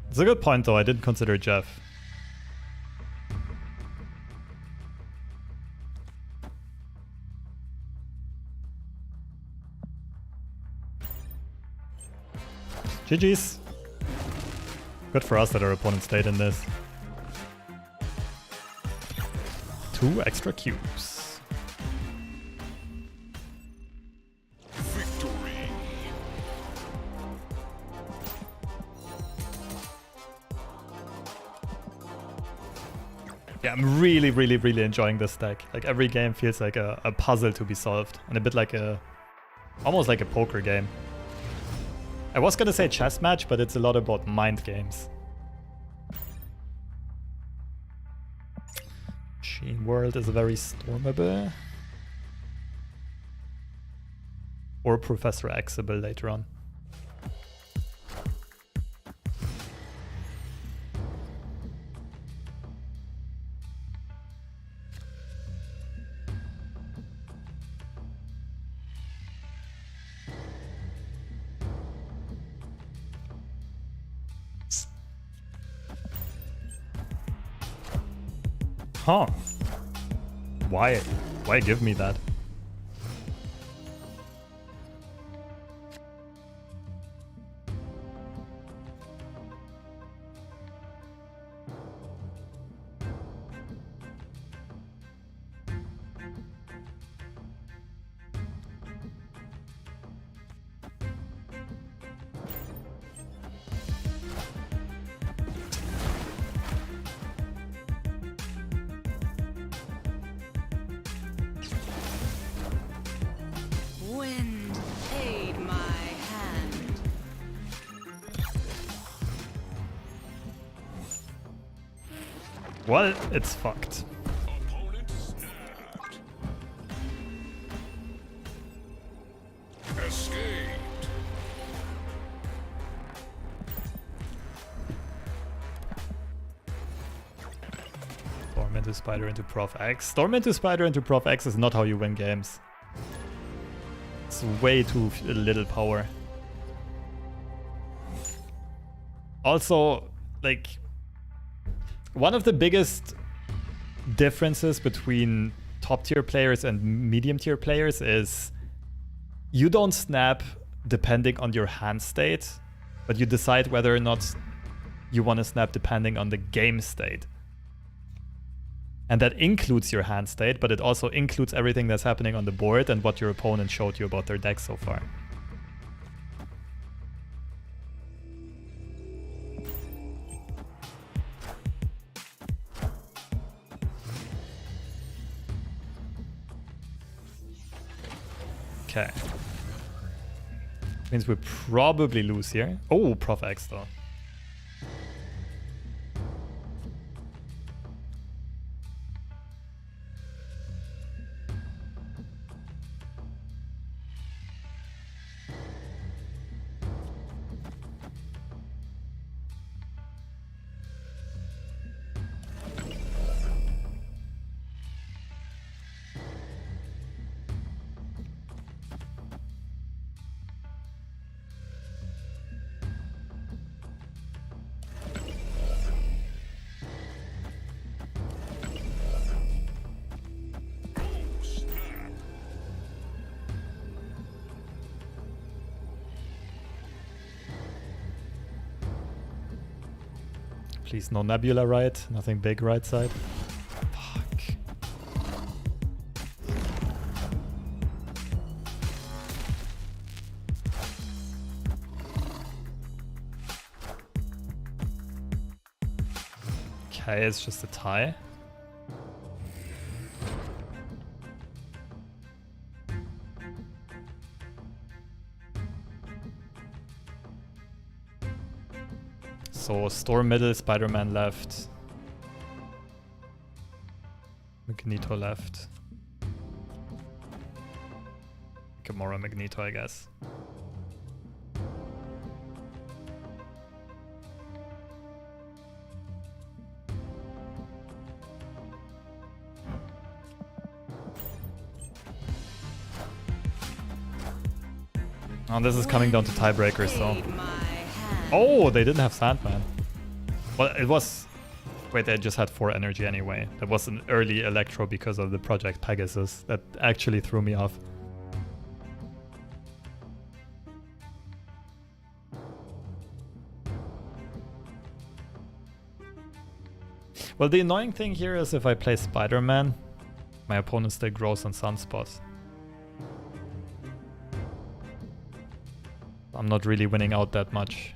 It's a good point though, I didn't consider Jeff. GG's. Good for us that our opponent stayed in this. 2 extra cubes. Yeah, I'm really, really, really enjoying this deck. Like every game feels like a puzzle to be solved, and a bit like almost like a poker game. I was gonna say chess match, but it's a lot about mind games. Machine World is very stormable. Or Professor Xable later on. Huh. Why? Why give me that? Wind, aid my hand. Well, it's fucked. Opponent snapped. Escaped. Storm into Spider into Prof X. Storm into Spider into Prof X is not how you win games. It's way too little power. Also, like, one of the biggest differences between top tier players and medium tier players is you don't snap depending on your hand state, but you decide whether or not you want to snap depending on the game state. And that includes your hand state, but it also includes everything that's happening on the board and what your opponent showed you about their deck so far. Okay. Means we probably lose here. Oh, Prof X though. Please, no Nebula right, nothing big right side. Fuck. Okay, it's just a tie. So Storm middle, Spider-Man left. Magneto left. Gamora Magneto, I guess. Oh, this is coming down to tiebreakers, so. Oh, they didn't have Sandman. Well, it was... Wait, they just had 4 energy anyway. That was an early Electro because of the Project Pegasus. That actually threw me off. Well, the annoying thing here is if I play Spider-Man, my opponent still grows on Sunspot. I'm not really winning out that much.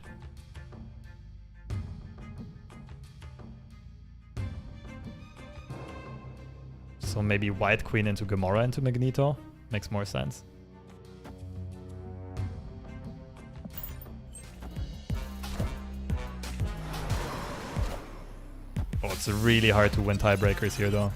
So maybe White Queen into Gamora into Magneto. Makes more sense. Oh, it's really hard to win tiebreakers here though.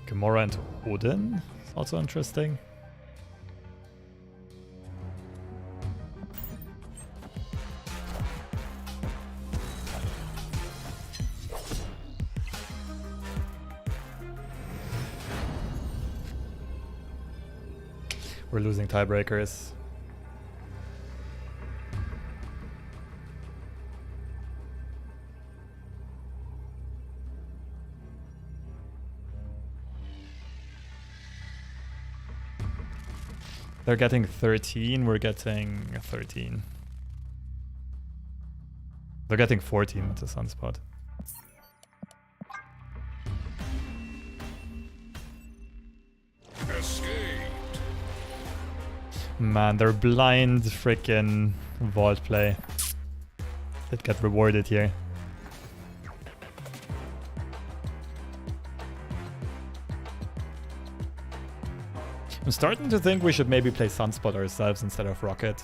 Gamora and Odin is also interesting. We're losing tiebreakers. They're getting 13, we're getting 13. They're getting 14 with the Sunspot. Escaped. Man, their blind frickin' vault play. Did get rewarded here. I'm starting to think we should maybe play Sunspot ourselves instead of Rocket.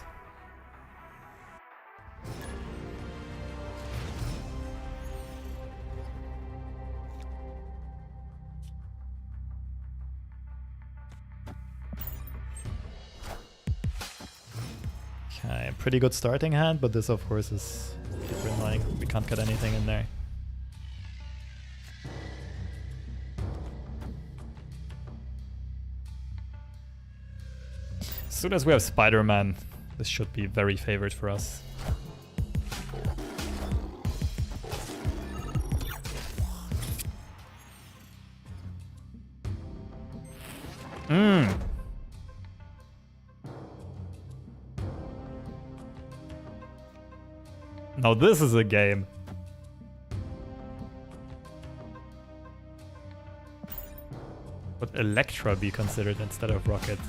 Okay, pretty good starting hand, but this of course is super annoying. We can't get anything in there. As soon as we have Spider-Man, this should be very favored for us. Now this is a game. Would Elektra be considered instead of Rocket?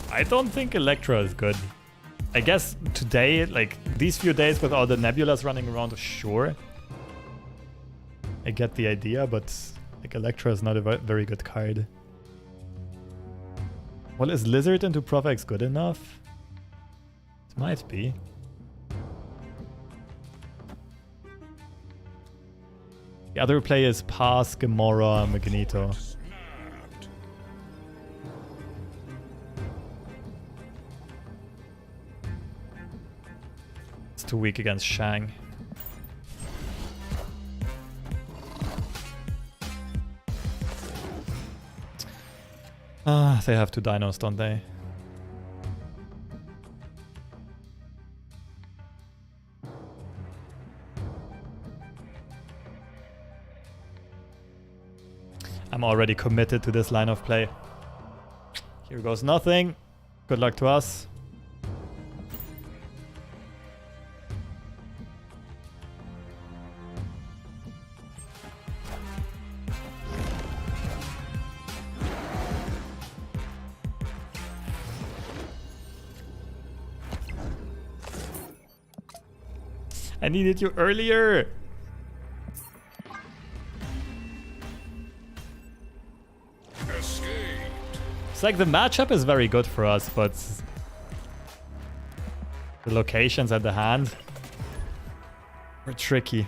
I don't think Elektra is good. I guess today, like these few days with all the Nebulas running around, sure. I get the idea, but like Elektra is not a very good card. Well, is Lizard into Prof X good enough? It might be. The other play is Pass, Gamora, Magneto. It's too weak against Shang. Ah, they have two dinos, don't they? I'm already committed to this line of play. Here goes nothing. Good luck to us. I needed you earlier. It's like the matchup is very good for us, but the locations at the hand were tricky.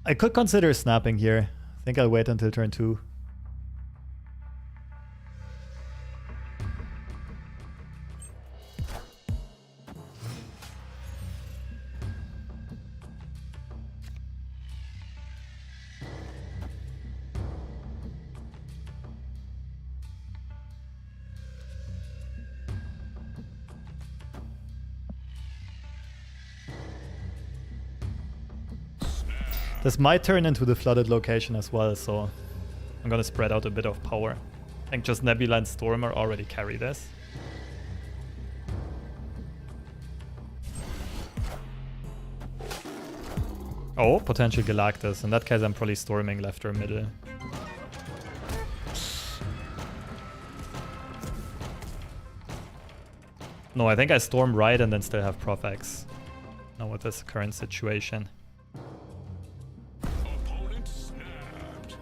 I could consider snapping here. I think I'll wait until turn 2. This might turn into the flooded location as well, so I'm gonna spread out a bit of power. I think just Nebula and Stormer already carry this. Oh, potential Galactus. In that case, I'm probably storming left or middle. No, I think I storm right and then still have Prof X. Now with this current situation. Opponent snapped.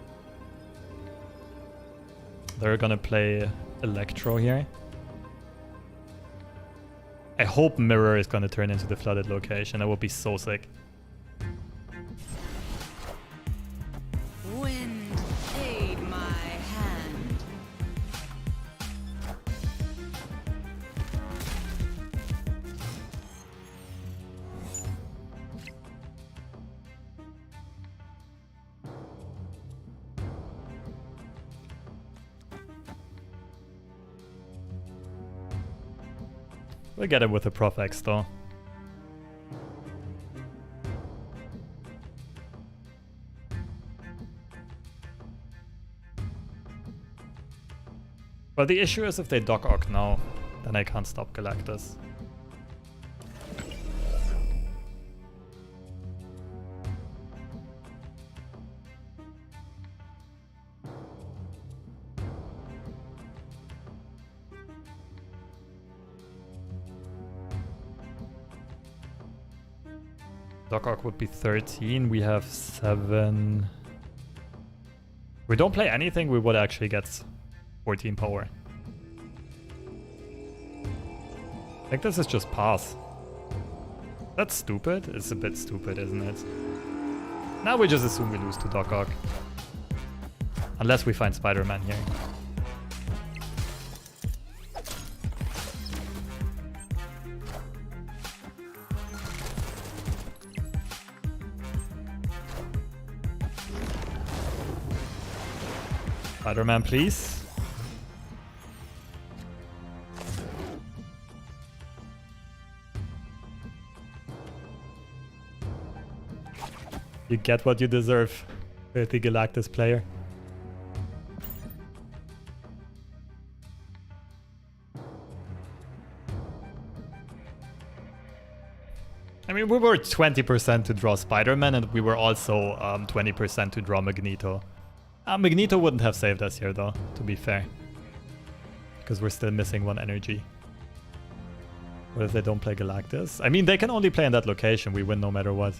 They're gonna play Electro here. I hope Mirror is gonna turn into the flooded location. That would be so sick. Wind, aid my hand. We'll get it with a Prof X though. But the issue is if they Doc Ock now, then I can't stop Galactus. Doc Ock would be 13, we have 7. We don't play anything, we would actually get 14 power. I think this is just pass. That's stupid. It's a bit stupid, isn't it? Now we just assume we lose to Doc Ock. Unless we find Spider-Man here. Spider-Man, please. You get what you deserve, filthy Galactus player. I mean, we were 20% to draw Spider-Man, and we were also 20% to draw Magneto. Magneto wouldn't have saved us here, though, to be fair. Because we're still missing one energy. What if they don't play Galactus? I mean, they can only play in that location. We win no matter what.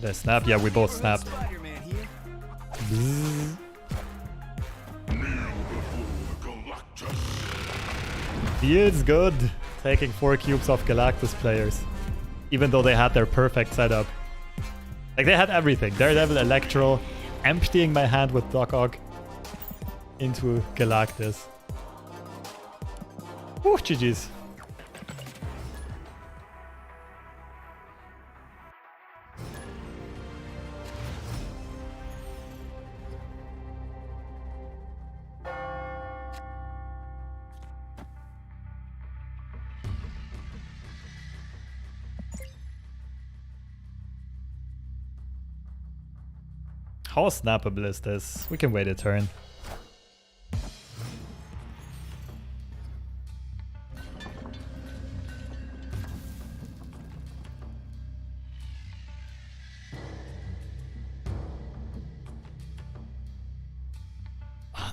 They snap? Yeah, we both snapped. Spider-Man here. Bzzz. Feels good taking 4 cubes off Galactus players. Even though they had their perfect setup. Like, they had everything. Daredevil, Electro, emptying my hand with Doc Ock into Galactus. Ooh, GG's. How snappable is this? We can wait a turn.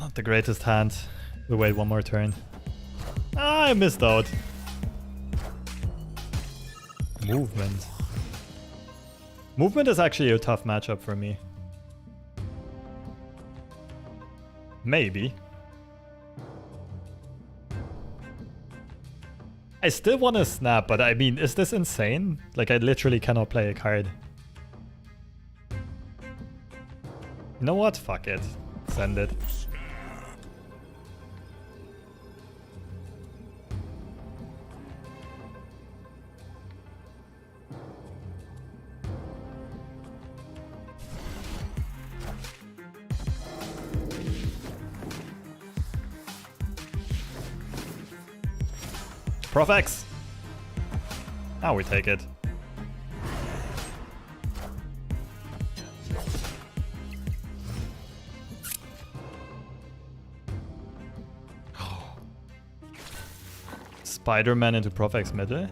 Not the greatest hand. We'll wait one more turn. I missed out. Movement. Movement is actually a tough matchup for me. Maybe. I still want to snap, but I mean, is this insane? Like, I literally cannot play a card. You know what? Fuck it. Send it. Prof-X! Now we take it. Spider-Man into Prof-X middle?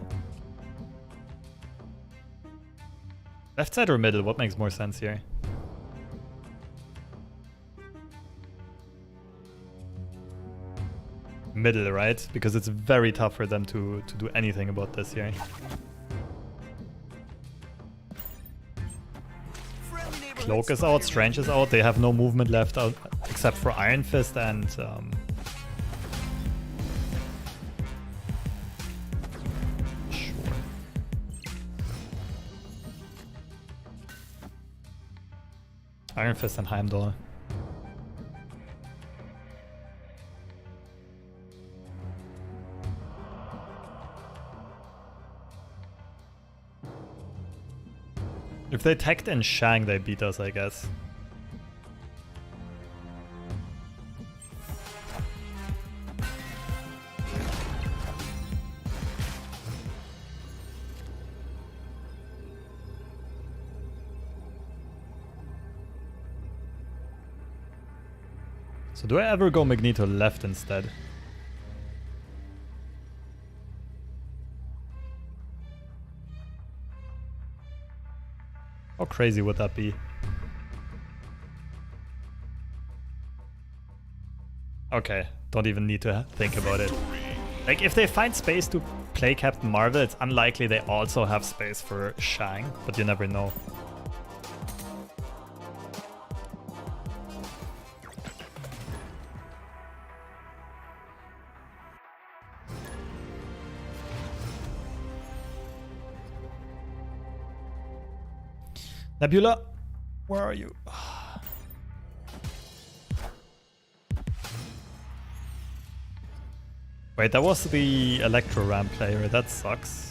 Left side or middle? What makes more sense here? Middle, right? Because it's very tough for them to do anything about this here. Cloak is out, Strange is out. They have no movement left out except for Iron Fist and sure. Iron Fist and Heimdall. If they teched in Shang, they beat us, I guess. So do I ever go Magneto left instead? How crazy would that be? Okay, don't even need to think about it. Like, if they find space to play Captain Marvel, it's unlikely they also have space for Shang, but you never know. Nebula, where are you? Wait, that was the Electro Ramp player. That sucks.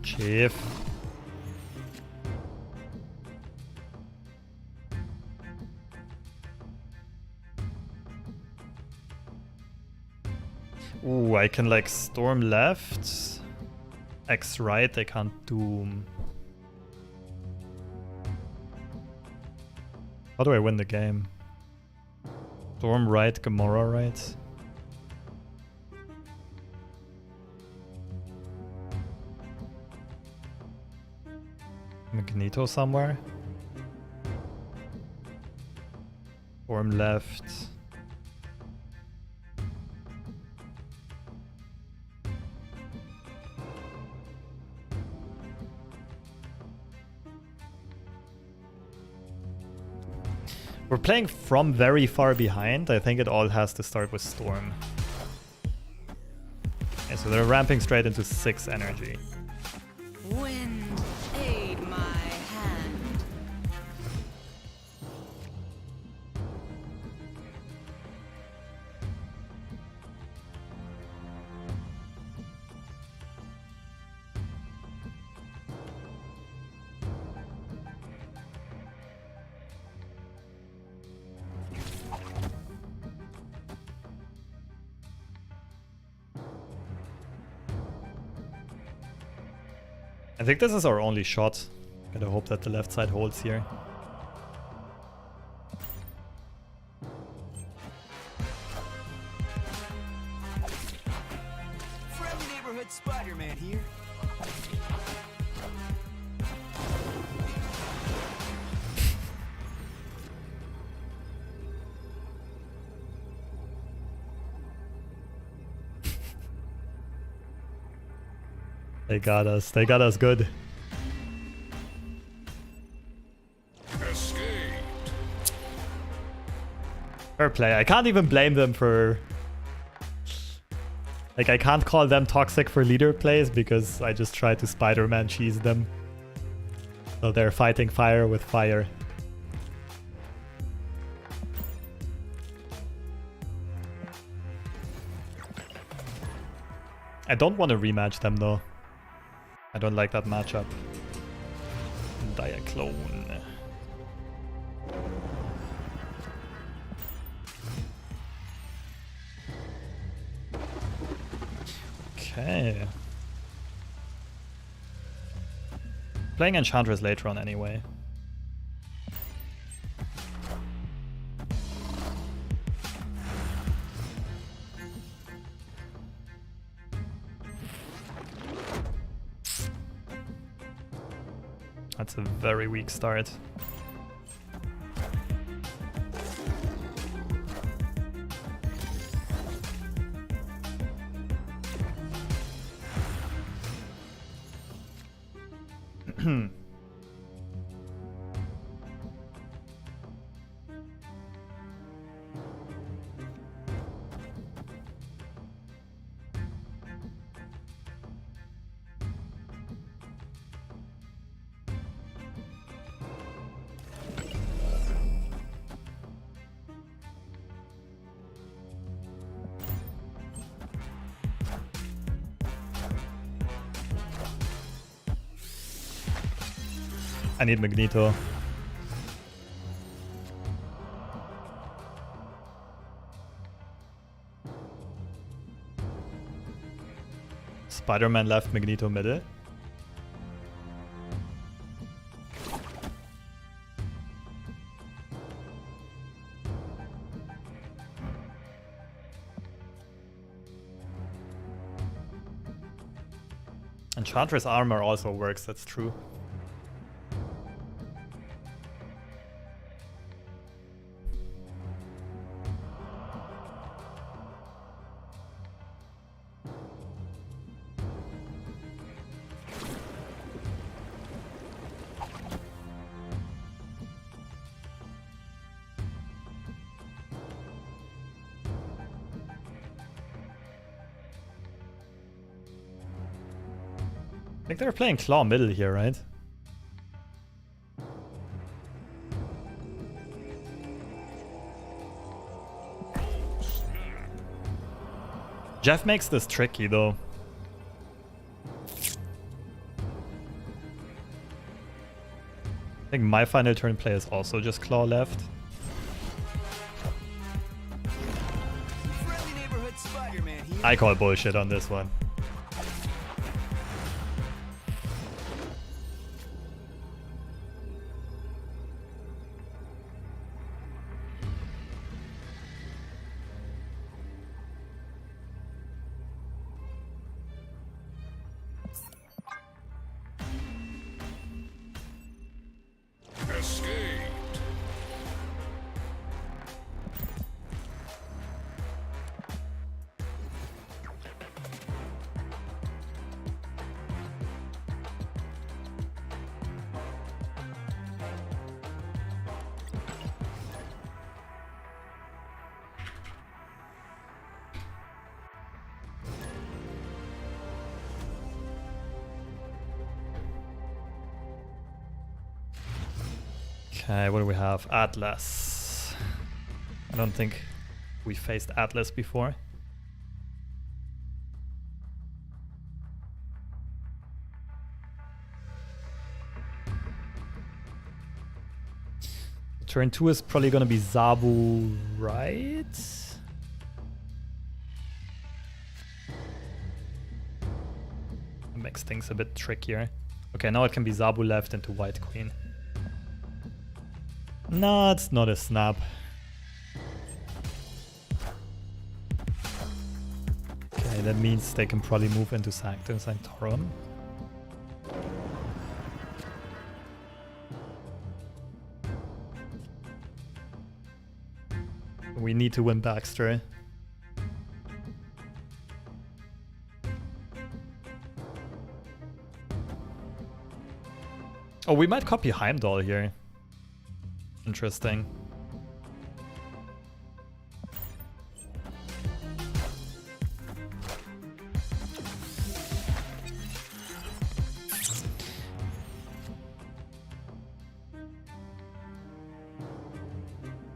Chief. Ooh, I can like storm left. X right, I can't doom. How do I win the game? Storm right, Gamora right. Magneto somewhere. Storm left. We're playing from very far behind. I think it all has to start with Storm. Okay, so they're ramping straight into 6 energy. Wind, aid my hand. I think this is our only shot. Gotta hope that the left side holds here. Friendly neighborhood Spider-Man here. They got us. They got us good. Escaped. Fair play. I can't even blame them for Like, I can't call them toxic for leader plays because I just try to Spider-Man cheese them. So they're fighting fire with fire. I don't want to rematch them though. I don't like that matchup. Diaclone. Okay. Playing Enchantress later on anyway. That's a very weak start. I need Magneto. Spider-Man left, Magneto middle. Enchantress armor also works, that's true. I think they're playing Claw middle here, right? Jeff makes this tricky though. I think my final turn play is also just Claw left. Friendly neighborhood Spider-Man here. I call bullshit on this one. Escaped. Okay, what do we have? Atlas. I don't think we faced Atlas before. Turn 2 is probably gonna be Zabu, right? Makes things a bit trickier. Okay, now it can be Zabu left into White Queen. No, it's not a snap. Okay, that means they can probably move into Sanctum Sanctorum. We need to win Baxter. Oh, we might copy Heimdall here. Interesting.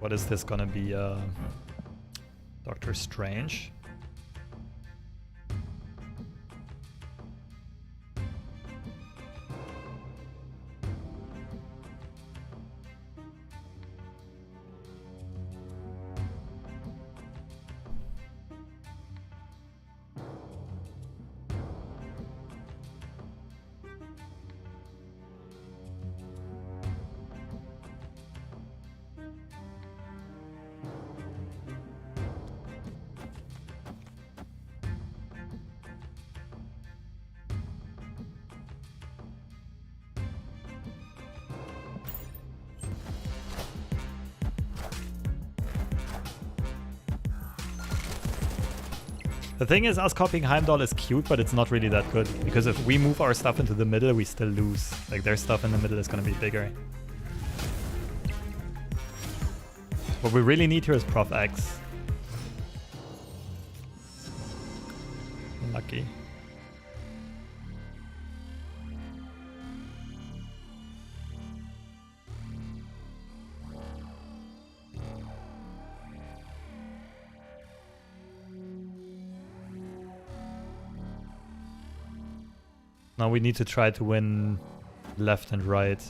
What is this gonna be? Doctor Strange? The thing is, us copying Heimdall is cute, but it's not really that good. Because if we move our stuff into the middle, we still lose. Like, their stuff in the middle is gonna be bigger. What we really need here is Prof X. Lucky. Now we need to try to win left and right.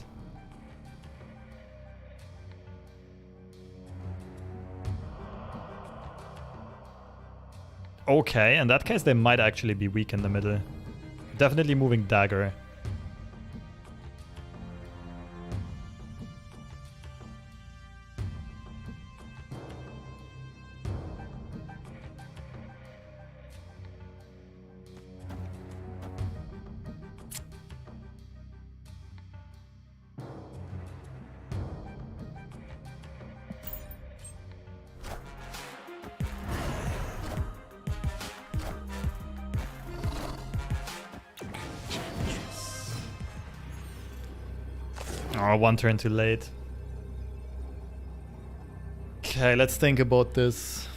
Okay, in that case they might actually be weak in the middle. Definitely moving dagger. Oh, one turn too late. Okay, let's think about this.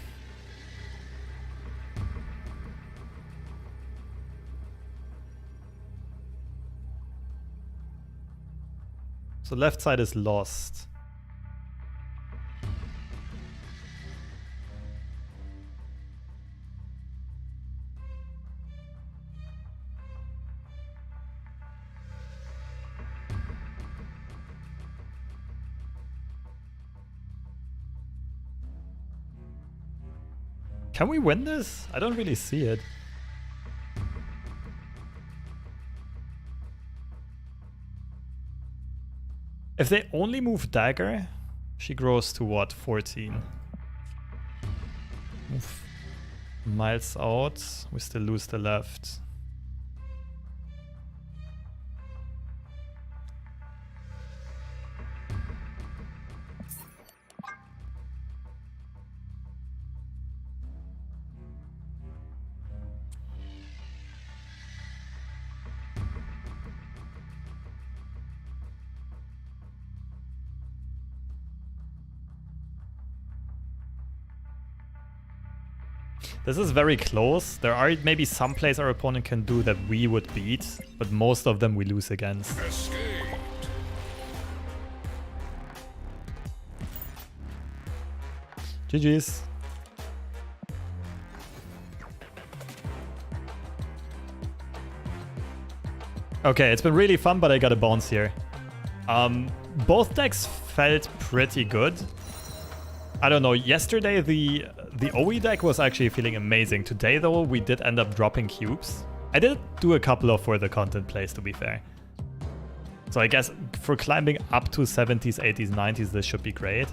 So left side is lost. Can we win this? I don't really see it. If they only move dagger, she grows to what? 14. Move miles out, we still lose the left. This is very close. There are maybe some plays our opponent can do that we would beat, but most of them we lose against. Escaped. GG's. Okay, it's been really fun, but I got a bounce here. Both decks felt pretty good. I don't know, yesterday the OE deck was actually feeling amazing. Today though, we did end up dropping cubes. I did do a couple of further content plays, to be fair. So I guess for climbing up to 70s, 80s, 90s, this should be great.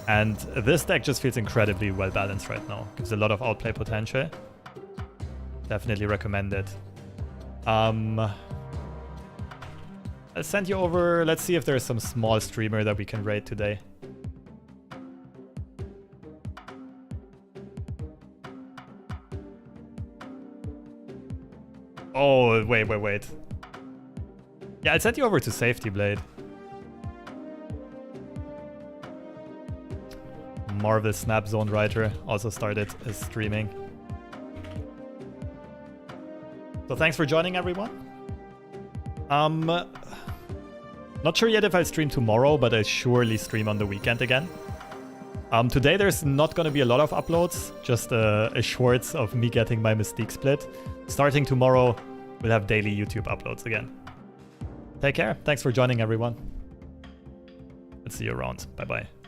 And this deck just feels incredibly well balanced right now. Gives a lot of outplay potential. Definitely recommend it. I'll send you over. Let's see if there's some small streamer that we can raid today. Oh, wait. Yeah, I'll send you over to Safety Blade. Marvel Snap Zone Writer also started his streaming. So thanks for joining, everyone. Not sure yet if I'll stream tomorrow, but I'll surely stream on the weekend again. Today there's not going to be a lot of uploads, just a shorts of me getting my Mystique split. Starting tomorrow, we'll have daily YouTube uploads again. Take care. Thanks for joining, everyone. Let's see you around. Bye-bye.